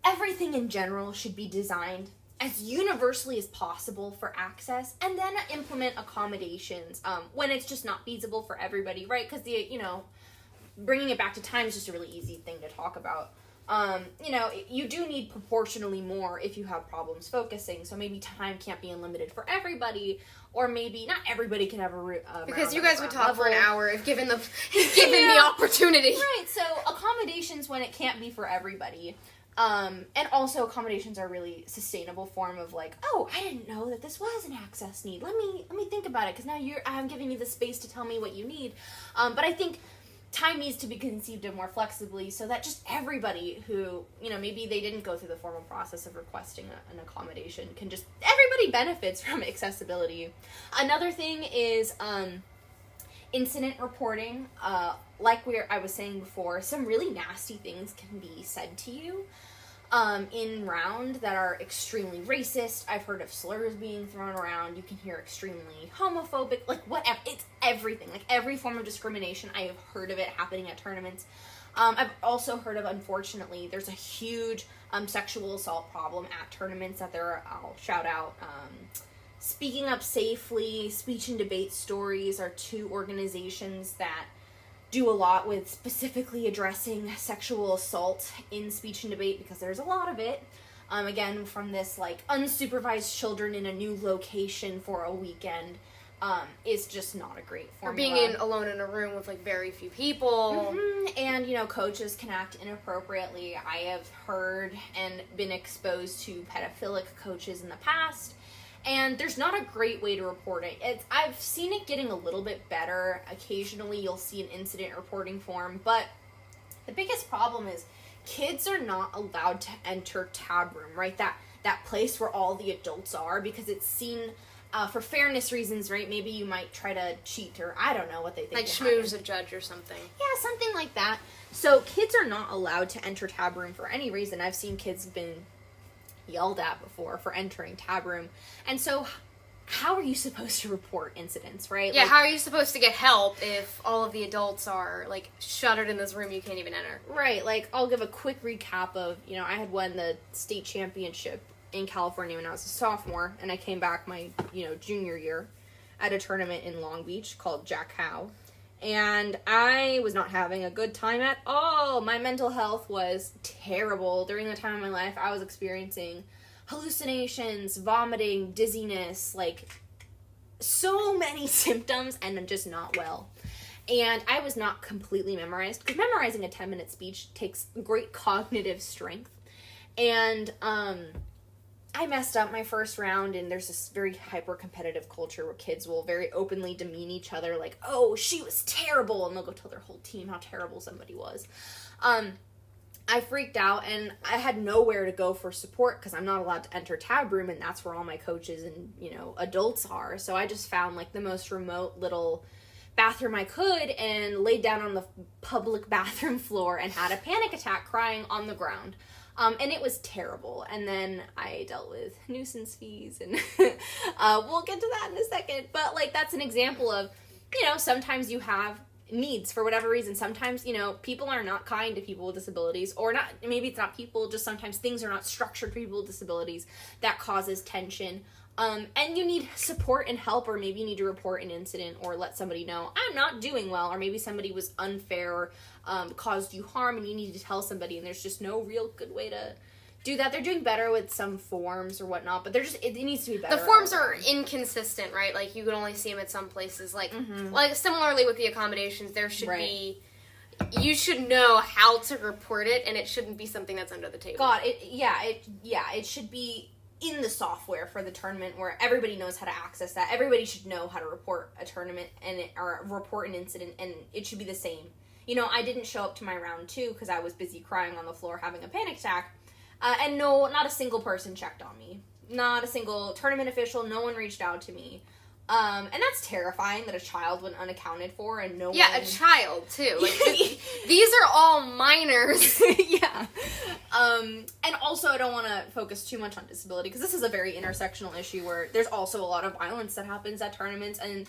everything in general should be designed as universally as possible for access, and then implement accommodations when it's just not feasible for everybody, right? Because bringing it back to time is just a really easy thing to talk about. You do need proportionally more if you have problems focusing, so maybe time can't be unlimited for everybody, or maybe not everybody can have a because you guys would talk for an hour if given the opportunity. Right, so accommodations when it can't be for everybody. And also accommodations are a really sustainable form of like, oh, I didn't know that this was an access need. Let me think about it, because now I'm giving you the space to tell me what you need. But I think time needs to be conceived of more flexibly so that just everybody who, maybe they didn't go through the formal process of requesting an accommodation can just, everybody benefits from accessibility. Another thing is, incident reporting. Like I was saying before, some really nasty things can be said to you in round that are extremely racist. I've heard of slurs being thrown around. You can hear extremely homophobic, like whatever. It's everything. Like every form of discrimination, I have heard of it happening at tournaments. I've also heard of, unfortunately, there's a huge sexual assault problem at tournaments that I'll shout out. Speaking Up Safely, Speech and Debate Stories are 2 organizations that do a lot with specifically addressing sexual assault in speech and debate, because there's a lot of it. Again, from this like unsupervised children in a new location for a weekend is just not a great formula. Or being alone in a room with like very few people. Mm-hmm. And, coaches can act inappropriately. I have heard and been exposed to pedophilic coaches in the past. And there's not a great way to report it. I've seen it getting a little bit better. Occasionally you'll see an incident reporting form, but the biggest problem is kids are not allowed to enter tab room, right? That place where all the adults are, because it's seen for fairness reasons, right? Maybe you might try to cheat, or I don't know what they think. Like schmooze a judge or something. Yeah, something like that. So kids are not allowed to enter tab room for any reason. I've seen kids been yelled at before for entering tab room. And so how are you supposed to report incidents, right? Yeah, how are you supposed to get help if all of the adults are like shuttered in this room you can't even enter? Right, like I'll give a quick recap of, I had won the state championship in California when I was a sophomore, and I came back my, junior year at a tournament in Long Beach called Jack Howe. And I was not having a good time at all. My mental health was terrible. During the time of my life, I was experiencing hallucinations, vomiting, dizziness, like so many symptoms, and I'm just not well. And I was not completely memorized, because memorizing a 10-minute speech takes great cognitive strength. And I messed up my first round, and there's this very hyper-competitive culture where kids will very openly demean each other, like, oh, she was terrible, and they'll go tell their whole team how terrible somebody was. I freaked out, and I had nowhere to go for support, because I'm not allowed to enter tab room, and that's where all my coaches and, adults are. So I just found, like, the most remote little bathroom I could, and laid down on the public bathroom floor, and had a panic attack crying on the ground. And it was terrible. And then I dealt with nuisance fees, and we'll get to that in a second. But, like, that's an example of, sometimes you have needs for whatever reason. Sometimes, people are not kind to people with disabilities, or not, maybe it's not people, just sometimes things are not structured for people with disabilities. That causes tension. And you need support and help, or maybe you need to report an incident or let somebody know, I'm not doing well, or maybe somebody was unfair or caused you harm, and you need to tell somebody, and there's just no real good way to do that. They're doing better with some forms or whatnot, but it needs to be better. The forms are inconsistent, right? Like, you can only see them at some places. Like, like similarly with the accommodations, there should be, you should know how to report it, and it shouldn't be something that's under the table. God, it should be in the software for the tournament where everybody knows how to access that. Everybody should know how to report a tournament or report an incident, and it should be the same. You know, I didn't show up to my round 2 because I was busy crying on the floor having a panic attack, and no, not a single person checked on me. Not a single tournament official, no one reached out to me. And that's terrifying that a child went unaccounted for and no one... Yeah, a child, too. Like, these are all minors. Yeah. And also, I don't want to focus too much on disability, because this is a very intersectional issue where there's also a lot of violence that happens at tournaments, and,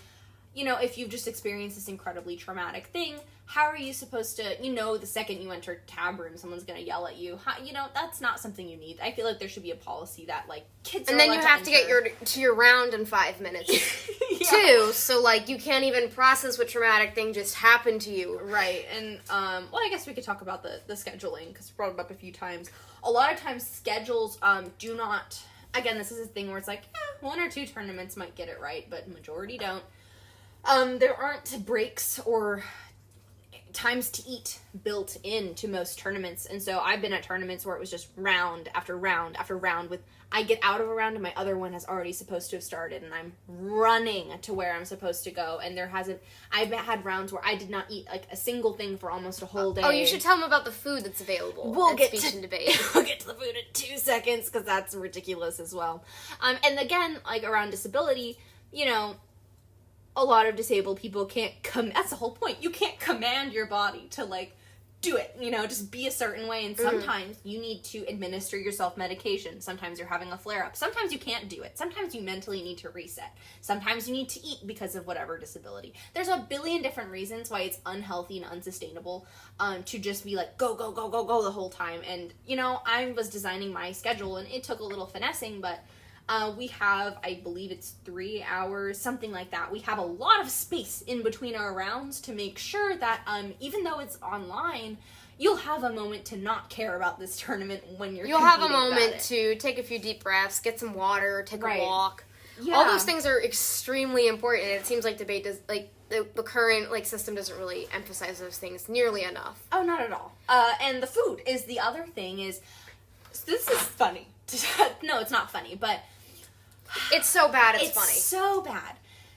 you know, if you've just experienced this incredibly traumatic thing, how are you supposed to, you know, the second you enter tab room, someone's going to yell at you. You know, that's not something you need. I feel like there should be a policy that, like, kids are and then you have to get to your round in 5 minutes, too. So, like, you can't even process what traumatic thing just happened to you. Right. And, well, I guess we could talk about the scheduling, because we brought it up a few times. A lot of times, schedules do not... Again, this is a thing where it's like, 1 or 2 tournaments might get it right, but majority don't. There aren't breaks or times to eat built into most tournaments, and so I've been at tournaments where it was just round after round after round with I get out of a round and my other one has already supposed to have started and I'm running to where I'm supposed to go, and I've had rounds where I did not eat like a single thing for almost a whole day. Oh, you should tell them about the food that's available. We'll get Speech to and Debate. We'll get to the food in 2 seconds, because that's ridiculous as well. And again, like around disability, you know, a lot of disabled people can't that's the whole point. You can't command your body to, like, do it, you know, just be a certain way, and sometimes you need to administer yourself medication. Sometimes you're having a flare-up. Sometimes you can't do it. Sometimes you mentally need to reset. Sometimes you need to eat because of whatever disability. There's a billion different reasons why it's unhealthy and unsustainable to just be like, go, go, go, go, go the whole time. And, you know, I was designing my schedule, and it took a little finessing, but we have, I believe it's 3 hours, something like that. We have a lot of space in between our rounds to make sure that even though it's online, you'll have a moment to not care about this tournament when you're You'll have a moment to take a few deep breaths, get some water, take a walk. Yeah. All those things are extremely important, and it seems like debate does, like, the current, like, system doesn't really emphasize those things nearly enough. Oh, not at all. And the food is the other thing is, this is funny. No, it's not funny, but... It's so bad, it's funny. It's so bad.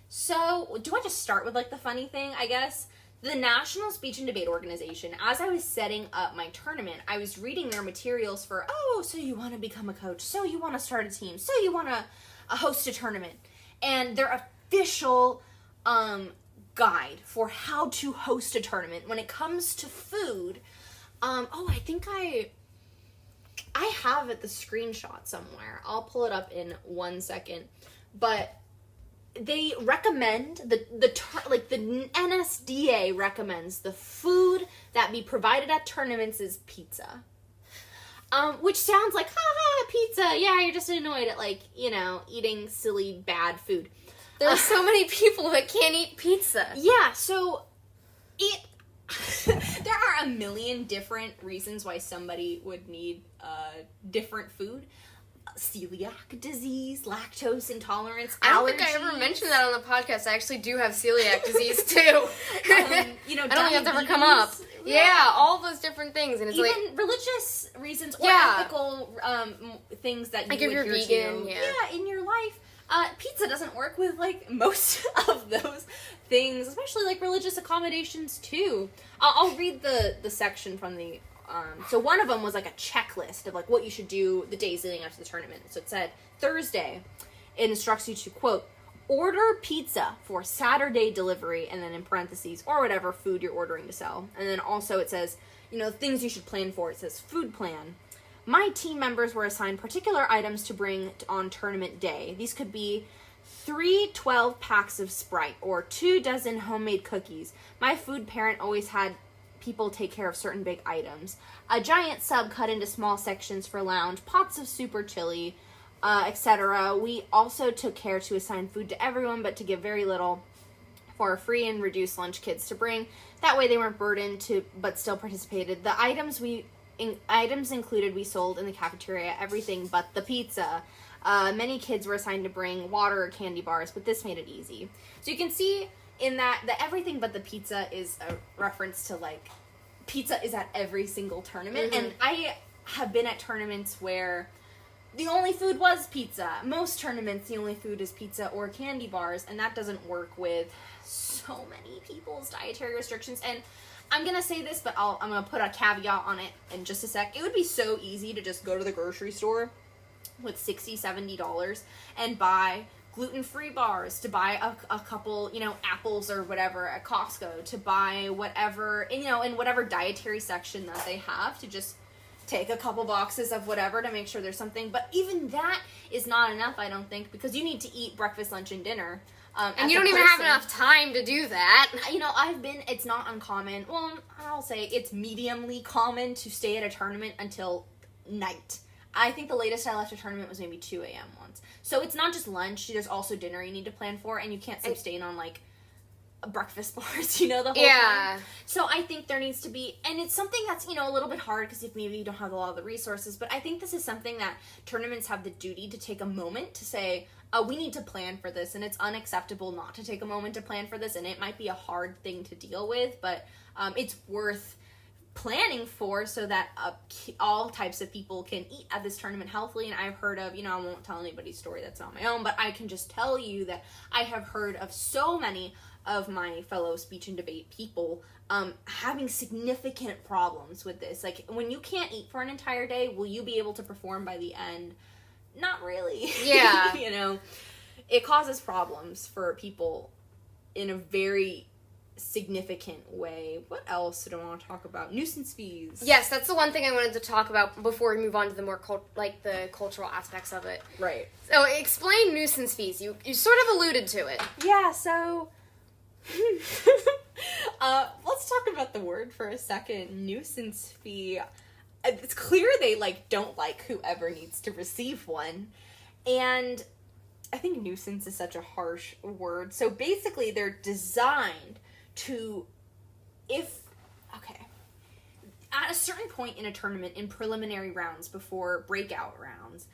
So, do I just start with, like, the funny thing, I guess? The National Speech and Debate Organization, as I was setting up my tournament, I was reading their materials for, so you want to become a coach, so you want to start a team, so you want to host a tournament. And their official guide for how to host a tournament when it comes to food, I think I have it, the screenshot somewhere. I'll pull it up in 1 second. But they recommend, the NSDA recommends the food that be provided at tournaments is pizza. Which sounds like, pizza, yeah, you're just annoyed at, like, you know, eating silly, bad food. There are so many people that can't eat pizza. Yeah, so there are a million different reasons why somebody would need different food. Celiac disease, lactose intolerance, allergies. I don't think I ever mentioned that on the podcast. I actually do have celiac disease too. You know, I don't think that's ever come up. Yeah, all those different things, and it's even like religious reasons or ethical things that you like would if you're vegan, in your life. Pizza doesn't work with, like, most of those things, especially, like, religious accommodations, too. I'll read the section from the, so one of them was, like, a checklist of, like, what you should do the days leading up to the tournament. So it said, Thursday, it instructs you to, quote, order pizza for Saturday delivery, and then in parentheses, or whatever food you're ordering to sell. And then also it says, you know, things you should plan for. It says, food plan. My team members were assigned particular items to bring on tournament day. These could be 3 12-packs of Sprite or 2 dozen homemade cookies. My food parent always had people take care of certain big items. A giant sub cut into small sections for lounge, pots of super chili, etc. We also took care to assign food to everyone, but to give very little for free and reduced lunch kids to bring. That way they weren't burdened to, but still participated. The items included we sold in the cafeteria, everything but the pizza. Many kids were assigned to bring water or candy bars, but this made it easy. So you can see in that the everything but the pizza is a reference to, like, pizza is at every single tournament. Mm-hmm. And I have been at tournaments where the only food was pizza. Most tournaments, the only food is pizza or candy bars, and that doesn't work with so many people's dietary restrictions. And I'm gonna say this, but I'm gonna put a caveat on it in just a sec. It would be so easy to just go to the grocery store with $60, $70 and buy gluten-free bars, to buy a couple, apples or whatever at Costco, to buy whatever, in whatever dietary section that they have, to just take a couple boxes of whatever to make sure there's something. But even that is not enough, I don't think, because you need to eat breakfast, lunch, and dinner. And you don't even have enough time to do that. It's not uncommon. Well, I'll say it's mediumly common to stay at a tournament until night. I think the latest I left a tournament was maybe 2 a.m. once. So it's not just lunch, there's also dinner you need to plan for, and you can't sustain on, breakfast bars, the whole time. So I think there needs to be, and it's something that's, a little bit hard, because if maybe you don't have a lot of the resources, but I think this is something that tournaments have the duty to take a moment to say, we need to plan for this, and it's unacceptable not to take a moment to plan for this, and it might be a hard thing to deal with, but it's worth planning for, so that all types of people can eat at this tournament healthily. And I've heard of, I won't tell anybody's story that's not my own, but I can just tell you that I have heard of so many of my fellow speech and debate people having significant problems with this. Like, when you can't eat for an entire day, will you be able to perform by the end? Not really. Yeah. It causes problems for people in a very significant way. What else do I want to talk about? Nuisance fees. Yes, that's the one thing I wanted to talk about before we move on to the more the cultural aspects of it. Right. So explain nuisance fees. You sort of alluded to it. Yeah, so let's talk about the word for a second. Nuisance fee. It's clear they don't like whoever needs to receive one. And I think nuisance is such a harsh word. So basically they're designed to, at a certain point in a tournament, in preliminary rounds before breakout rounds,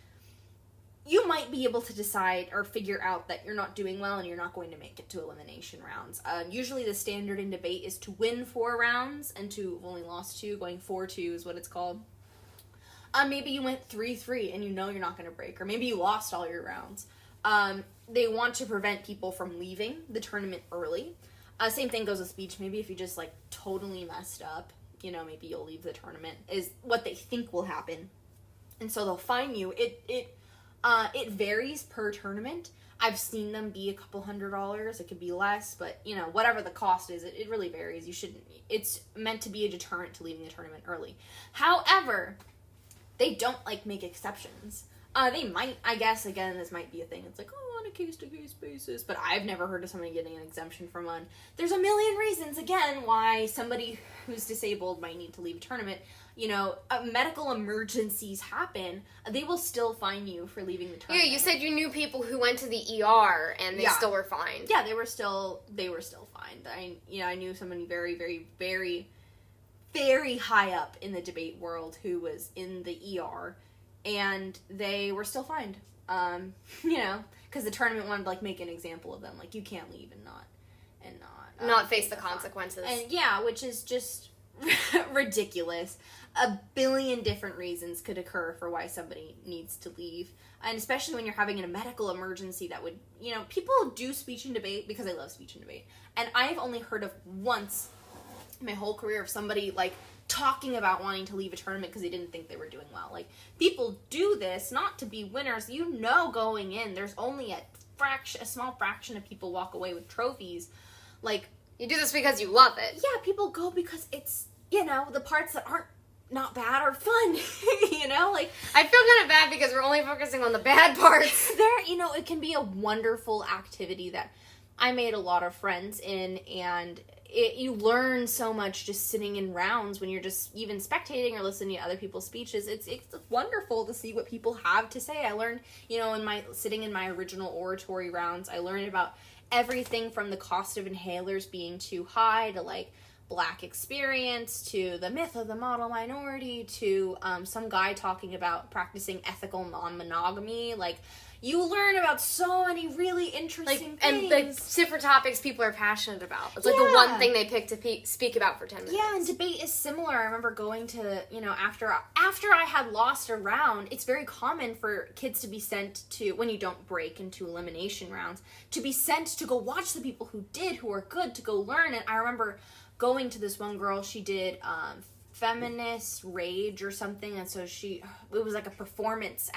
you might be able to decide or figure out that you're not doing well and you're not going to make it to elimination rounds. Usually the standard in debate is to win 4 rounds and to have only lost 2, going 4-2 is what it's called. Maybe you went 3-3 and you're not going to break, or maybe you lost all your rounds. They want to prevent people from leaving the tournament early. Same thing goes with speech. Maybe if you just totally messed up, maybe you'll leave the tournament, is what they think will happen. And so they'll fine you. It varies per tournament. I've seen them be a couple $100. It could be less, but whatever the cost is, it really varies. It's meant to be a deterrent to leaving the tournament early. However, they don't make exceptions. They might, I guess, again, this might be a thing. It's on a case-to-case basis, but I've never heard of somebody getting an exemption from one. There's a million reasons, again, why somebody who's disabled might need to leave a tournament. Medical emergencies happen, they will still fine you for leaving the tournament. Yeah, you said you knew people who went to the ER and they still were fined. Yeah, they were still fined. I knew somebody very, very, very, very high up in the debate world who was in the ER, and they were still fined. Because the tournament wanted to make an example of them. You can't leave and not face the consequences. And which is just ridiculous. A billion different reasons could occur for why somebody needs to leave. And especially when you're having a medical emergency that would, people do speech and debate because I love speech and debate. And I've only heard of once in my whole career of somebody talking about wanting to leave a tournament because they didn't think they were doing well. People do this not to be winners. Going in, there's only a small fraction of people walk away with trophies. You do this because you love it. Yeah, people go because it's, the parts that aren't not bad are fun. I feel kind of bad because we're only focusing on the bad parts. It can be a wonderful activity that I made a lot of friends in, and you learn so much just sitting in rounds when you're just even spectating or listening to other people's speeches. It's wonderful to see what people have to say. I learned, sitting in my original oratory rounds, I learned about everything from the cost of inhalers being too high to Black experience to the myth of the model minority to some guy talking about practicing ethical non-monogamy. Like, you learn about so many really interesting things. And the different topics people are passionate about. It's like the one thing they pick to speak about for 10 minutes. Yeah, and debate is similar. I remember going to, after I had lost a round, it's very common for kids to be sent to, when you don't break into elimination rounds, to be sent to go watch the people who are good, to go learn. And I remember going to this one girl, she did feminist rage or something, and so it was like a performance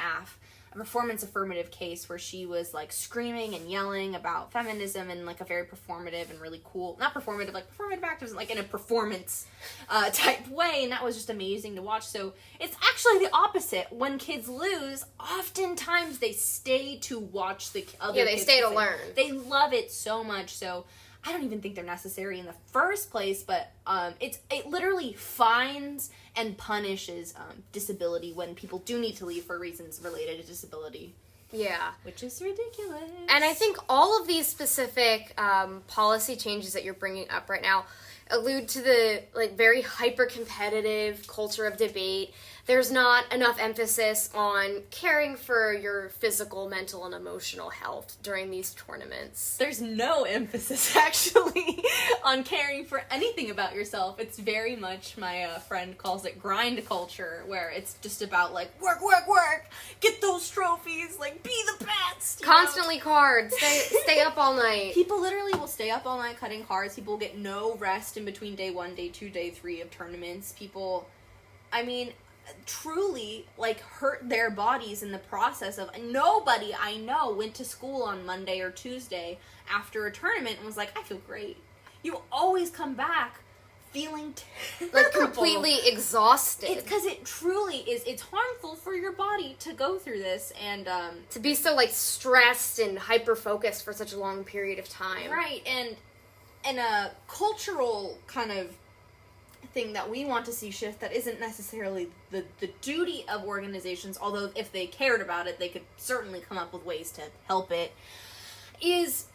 affirmative case where she was like screaming and yelling about feminism in like a very performative and really cool, not performative, like performative activism, like in a performance type way, and that was just amazing to watch. So it's actually the opposite. When kids lose, oftentimes they stay to watch the other kids. Yeah, they stay to learn. They love it so much, so I don't even think they're necessary in the first place, but it literally finds and punishes disability when people do need to leave for reasons related to disability. Yeah. Which is ridiculous. And I think all of these specific policy changes that you're bringing up right now allude to the very hyper-competitive culture of debate. There's not enough emphasis on caring for your physical, mental, and emotional health during these tournaments. There's no emphasis, actually, on caring for anything about yourself. It's very much, my friend calls it grind culture, where it's just about, work, get those trophies, be the best. Constantly cards, stay up all night. People literally will stay up all night cutting cards. People get no rest in between day 1, day 2, day 3 of tournaments. People, truly hurt their bodies in the process of. Nobody I know went to school on Monday or Tuesday after a tournament and was like, I feel great. You always come back feeling terrible. Completely exhausted. It's because it truly is. It's harmful for your body to go through this and to be so stressed and hyper focused for such a long period of time. Right, and a cultural kind of thing that we want to see shift that isn't necessarily the duty of organizations, although if they cared about it, they could certainly come up with ways to help it, is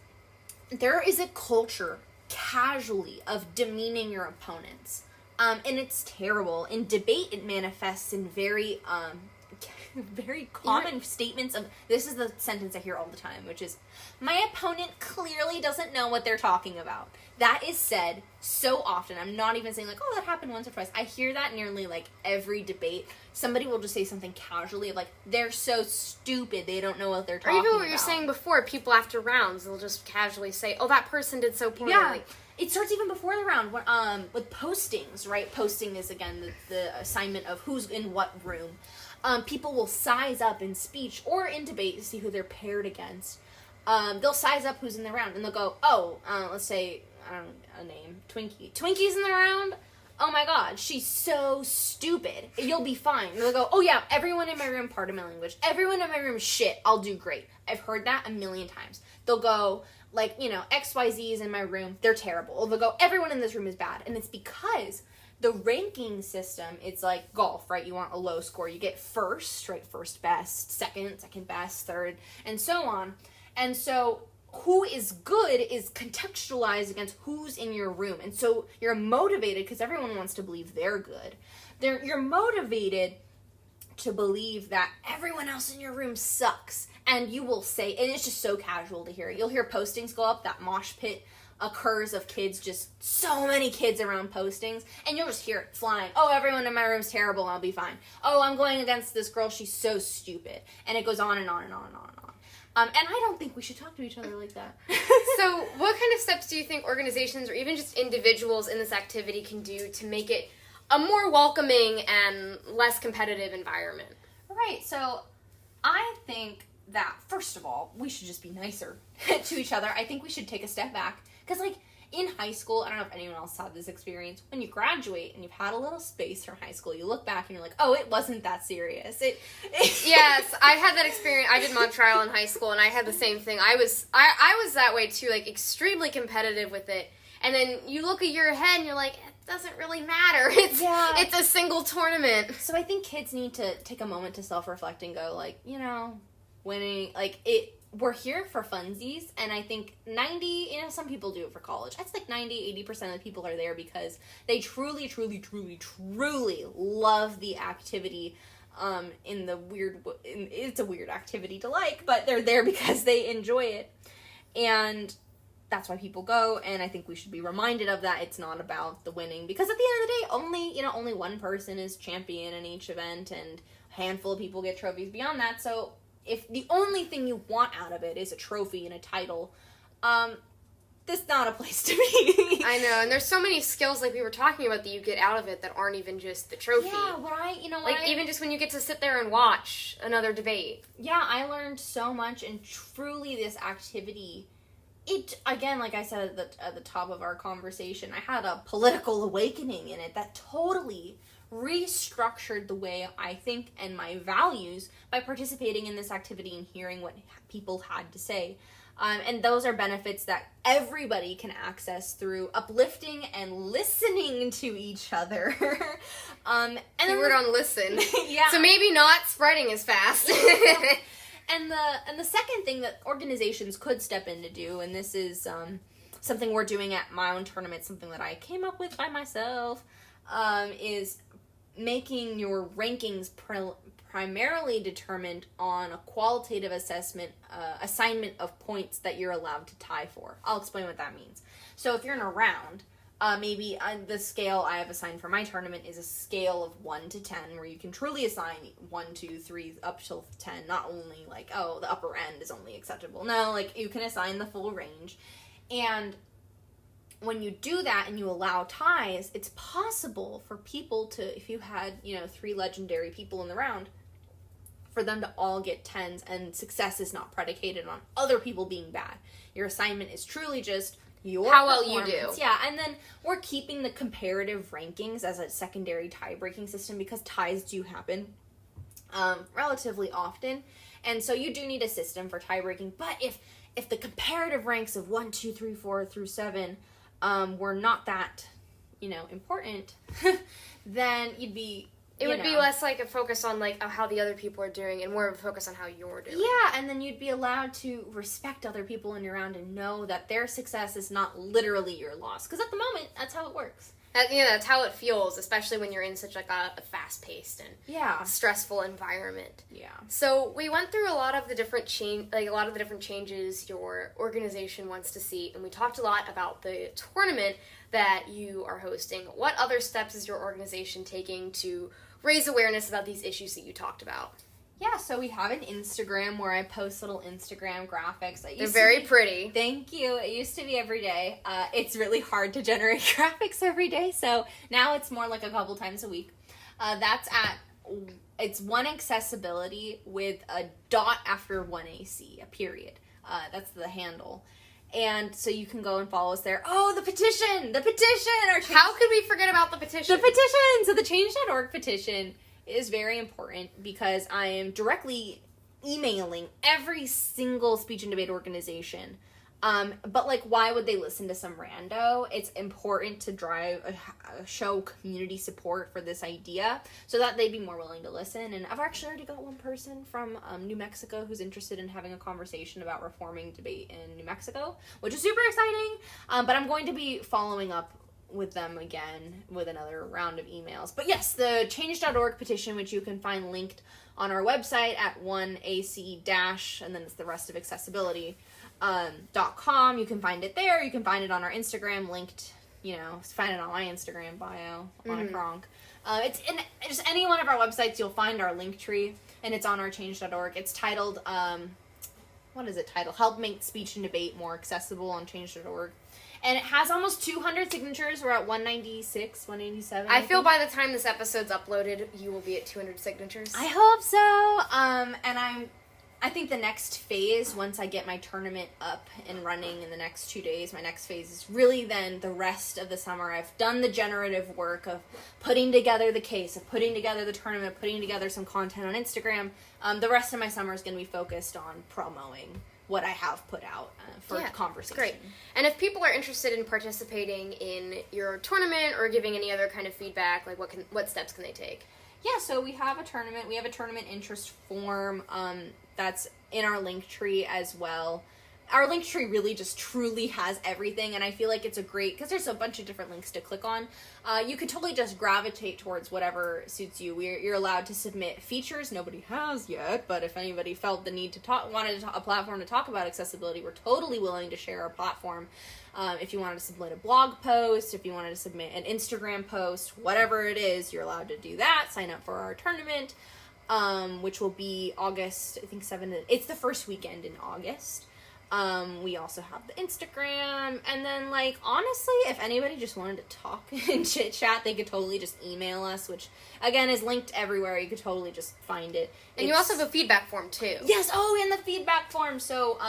there is a culture casually of demeaning your opponents. And it's terrible. In debate, it manifests in very common statements of, this is the sentence I hear all the time, which is, my opponent clearly doesn't know what they're talking about. That is said so often. I'm not even saying that happened once or twice. I hear that nearly every debate. Somebody will just say something casually of they're so stupid, they don't know what they're talking about. Or even what you're saying before, people after rounds, they'll just casually say, oh, that person did so poorly. Yeah. It starts even before the round, with postings, right? Posting is, again, the assignment of who's in what room. People will size up in speech or in debate to see who they're paired against. They'll size up who's in the round, and they'll go, let's say, I don't know, a name, Twinkie. Twinkie's in the round? Oh my god, she's so stupid. You'll be fine. And they'll go, oh yeah, everyone in my room, pardon my language, everyone in my room is shit, I'll do great. I've heard that a million times. They'll go, XYZ is in my room, they're terrible. Or they'll go, everyone in this room is bad. And it's because the ranking system, it's like golf, right? You want a low score. You get first, right? First best, second best, third, and so on. And so who is good is contextualized against who's in your room. And so you're motivated, because everyone wants to believe they're good. You're motivated to believe that everyone else in your room sucks. And you will say, and it's just so casual to hear it. You'll hear postings go up, that mosh pit occurs of kids, just so many kids around postings, and you'll just hear it flying. Oh, everyone in my room's terrible, I'll be fine. Oh, I'm going against this girl, she's so stupid. And it goes on and on and on and on and on. And I don't think we should talk to each other like that. So what kind of steps do you think organizations or even just individuals in this activity can do to make it a more welcoming and less competitive environment? Right, so I think that, first of all, we should just be nicer to each other. I think we should take a step back. Because, in high school, I don't know if anyone else had this experience, when you graduate and you've had a little space from high school, you look back and you're like, oh, it wasn't that serious. Yes, I had that experience. I did mock trial in high school, and I had the same thing. I was that way, too, extremely competitive with it. And then you look a year ahead, and you're like, it doesn't really matter. It's a single tournament. So I think kids need to take a moment to self-reflect and go, winning, we're here for funsies, and I think some people do it for college. It's like 80% of the people are there because they truly, truly, truly, truly love the activity. It's a weird activity to like, but they're there because they enjoy it. And that's why people go, and I think we should be reminded of that. It's not about the winning, because at the end of the day, only one person is champion in each event, and a handful of people get trophies beyond that. So if the only thing you want out of it is a trophy and a title, this is not a place to be. I know, and there's so many skills like we were talking about that you get out of it that aren't even just the trophy. Yeah, even just when you get to sit there and watch another debate. Yeah, I learned so much, and truly this activity, it, again, like I said at the top of our conversation, I had a political awakening in it that totally restructured the way I think and my values by participating in this activity and hearing what people had to say. And those are benefits that everybody can access through uplifting and listening to each other. Keyword on listen. Yeah. So maybe not spreading as fast. And the second thing that organizations could step in to do, and this is something we're doing at my own tournament, something that I came up with by myself, is making your rankings primarily determined on a qualitative assignment of points that you're allowed to tie for. I'll explain what that means. So if you're in a round, maybe the scale I have assigned for my tournament is a scale of 1 to 10, where you can truly assign 1, 2, 3, up till 10, not only like, oh, the upper end is only acceptable. No, like, you can assign the full range. And when you do that and you allow ties, it's possible for people to, if you had, 3 legendary people in the round, for them to all get 10s, and success is not predicated on other people being bad. Your assignment is truly just how well you do. Yeah, and then we're keeping the comparative rankings as a secondary tie-breaking system, because ties do happen relatively often, and so you do need a system for tie-breaking. But if the comparative ranks of 1, 2, 3, 4 through 7 were not that, important, then you'd be... It would be less like a focus on like how the other people are doing, and more of a focus on how you're doing. Yeah, and then you'd be allowed to respect other people in your round and know that their success is not literally your loss. Because at the moment, that's how it works. That's how it feels, especially when you're in such like a fast-paced and stressful environment. Yeah. So we went through a lot of the different changes your organization wants to see, and we talked a lot about the tournament that you are hosting. What other steps is your organization taking to raise awareness about these issues that you talked about? Yeah, so we have an Instagram where I post little Instagram graphics. They're very pretty. Thank you. It used to be every day. It's really hard to generate graphics every day, so now it's more like a couple times a week. It's one accessibility with a dot after one AC, a period. That's the handle. And so you can go and follow us there. Oh, the petition! How could we forget about the petition? The petition! So the Change.org petition is very important, because I am directly emailing every single speech and debate organization. But like, why would they listen to some rando? It's important to show community support for this idea, so that they'd be more willing to listen. And I've actually already got one person from New Mexico who's interested in having a conversation about reforming debate in New Mexico, which is super exciting. But I'm going to be following up with them again with another round of emails. But yes, the Change.org petition, which you can find linked on our website at 1ac- and then it's the rest of accessibility .com. You can find it there. You can find it on our Instagram linked, find it on my Instagram bio, Alanna Cronk. It's in just any one of our websites. You'll find our link tree, and it's on our Change.org. It's titled, what is it titled? Help Make Speech and Debate More Accessible on Change.org. And it has almost 200 signatures. We're at 196, 187. I feel by the time this episode's uploaded, you will be at 200 signatures. I hope so. And I think the next phase, once I get my tournament up and running in the next 2 days, my next phase is really then the rest of the summer. I've done the generative work of putting together the case, of putting together the tournament, putting together some content on Instagram. The rest of my summer is going to be focused on promoting what I have put out for conversation. Great. And if people are interested in participating in your tournament or giving any other kind of feedback, like what steps can they take? Yeah, so we have a tournament. We have a tournament interest form that's in our link tree as well. Our link tree really just truly has everything, and I feel like it's a great, because there's a bunch of different links to click on. You could totally just gravitate towards whatever suits you. You're allowed to submit features. Nobody has yet, but if anybody felt the need to a platform to talk about accessibility, we're totally willing to share our platform. If you wanted to submit a blog post, if you wanted to submit an Instagram post, whatever it is, you're allowed to do that. Sign up for our tournament, which will be August, I think 7th. It's the first weekend in August. We also have the Instagram, and then, like, honestly, if anybody just wanted to talk and chit chat, they could totally just email us, which again is linked everywhere. You could totally just find it. And you also have a feedback form too. Yes, and the feedback form. So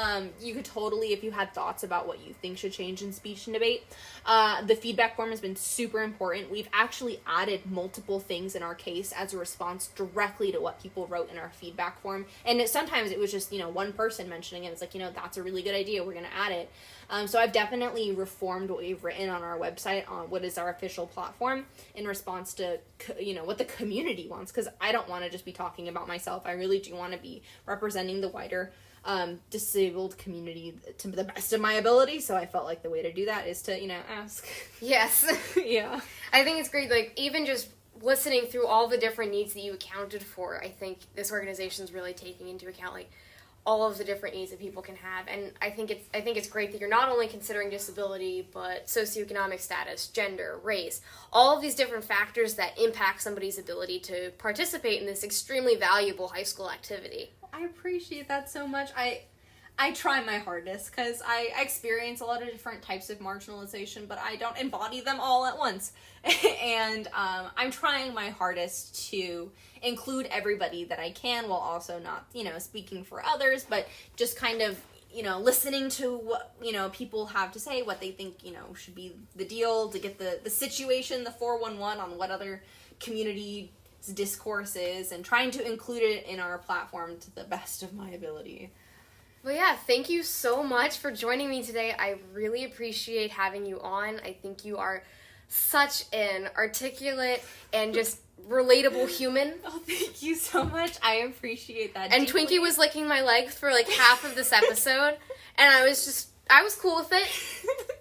you could totally, if you had thoughts about what you think should change in speech and debate, the feedback form has been super important. We've actually added multiple things in our case as a response directly to what people wrote in our feedback form. And sometimes it was just, one person mentioning it. It's like, that's a really good idea. We're going to add it. So I've definitely reformed what we've written on our website on what is our official platform in response to, what the community wants. Because I don't want to just be talking about myself. I really do want to be representing the wider disabled community to the best of my ability. So I felt like the way to do that is to, ask. Yes. Yeah. I think it's great. Like, even just listening through all the different needs that you accounted for, I think this organization is really taking into account, like, all of the different needs that people can have. And I think it's great that you're not only considering disability, but socioeconomic status, gender, race, all of these different factors that impact somebody's ability to participate in this extremely valuable high school activity. I appreciate that so much. I try my hardest because I experience a lot of different types of marginalization, but I don't embody them all at once. And I'm trying my hardest to include everybody that I can while also not, speaking for others, but just kind of, listening to what, people have to say, what they think, should be the deal to get the situation, the 411 on what other community discourse is, and trying to include it in our platform to the best of my ability. Well, yeah, thank you so much for joining me today. I really appreciate having you on. I think you are such an articulate and just relatable human. Oh, thank you so much. I appreciate that. And deeply. Twinkie was licking my legs for like half of this episode, and I was cool with it.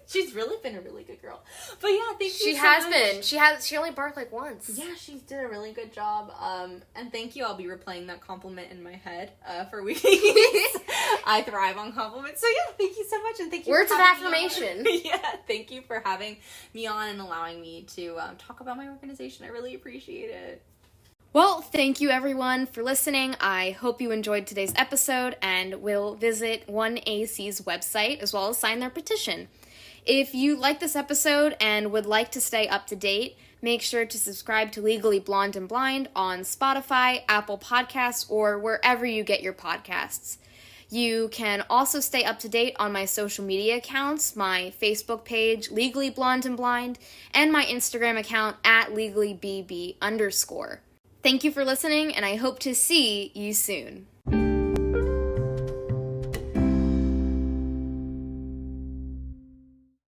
She's really been a really good girl. But yeah, thank you She so has much. been. She only barked like once. Yeah, she did a really good job. And thank you. I'll be replaying that compliment in my head for weeks. I thrive on compliments. So yeah, thank you so much. And thank you Words for of having me affirmation. on. Yeah, thank you for having me on and allowing me to talk about my organization. I really appreciate it. Well, thank you everyone for listening. I hope you enjoyed today's episode and will visit 1AC's website as well as sign their petition. If you like this episode and would like to stay up to date, make sure to subscribe to Legally Blonde and Blind on Spotify, Apple Podcasts, or wherever you get your podcasts. You can also stay up to date on my social media accounts, my Facebook page, Legally Blonde and Blind, and my Instagram account @LegallyBB_. Thank you for listening, and I hope to see you soon.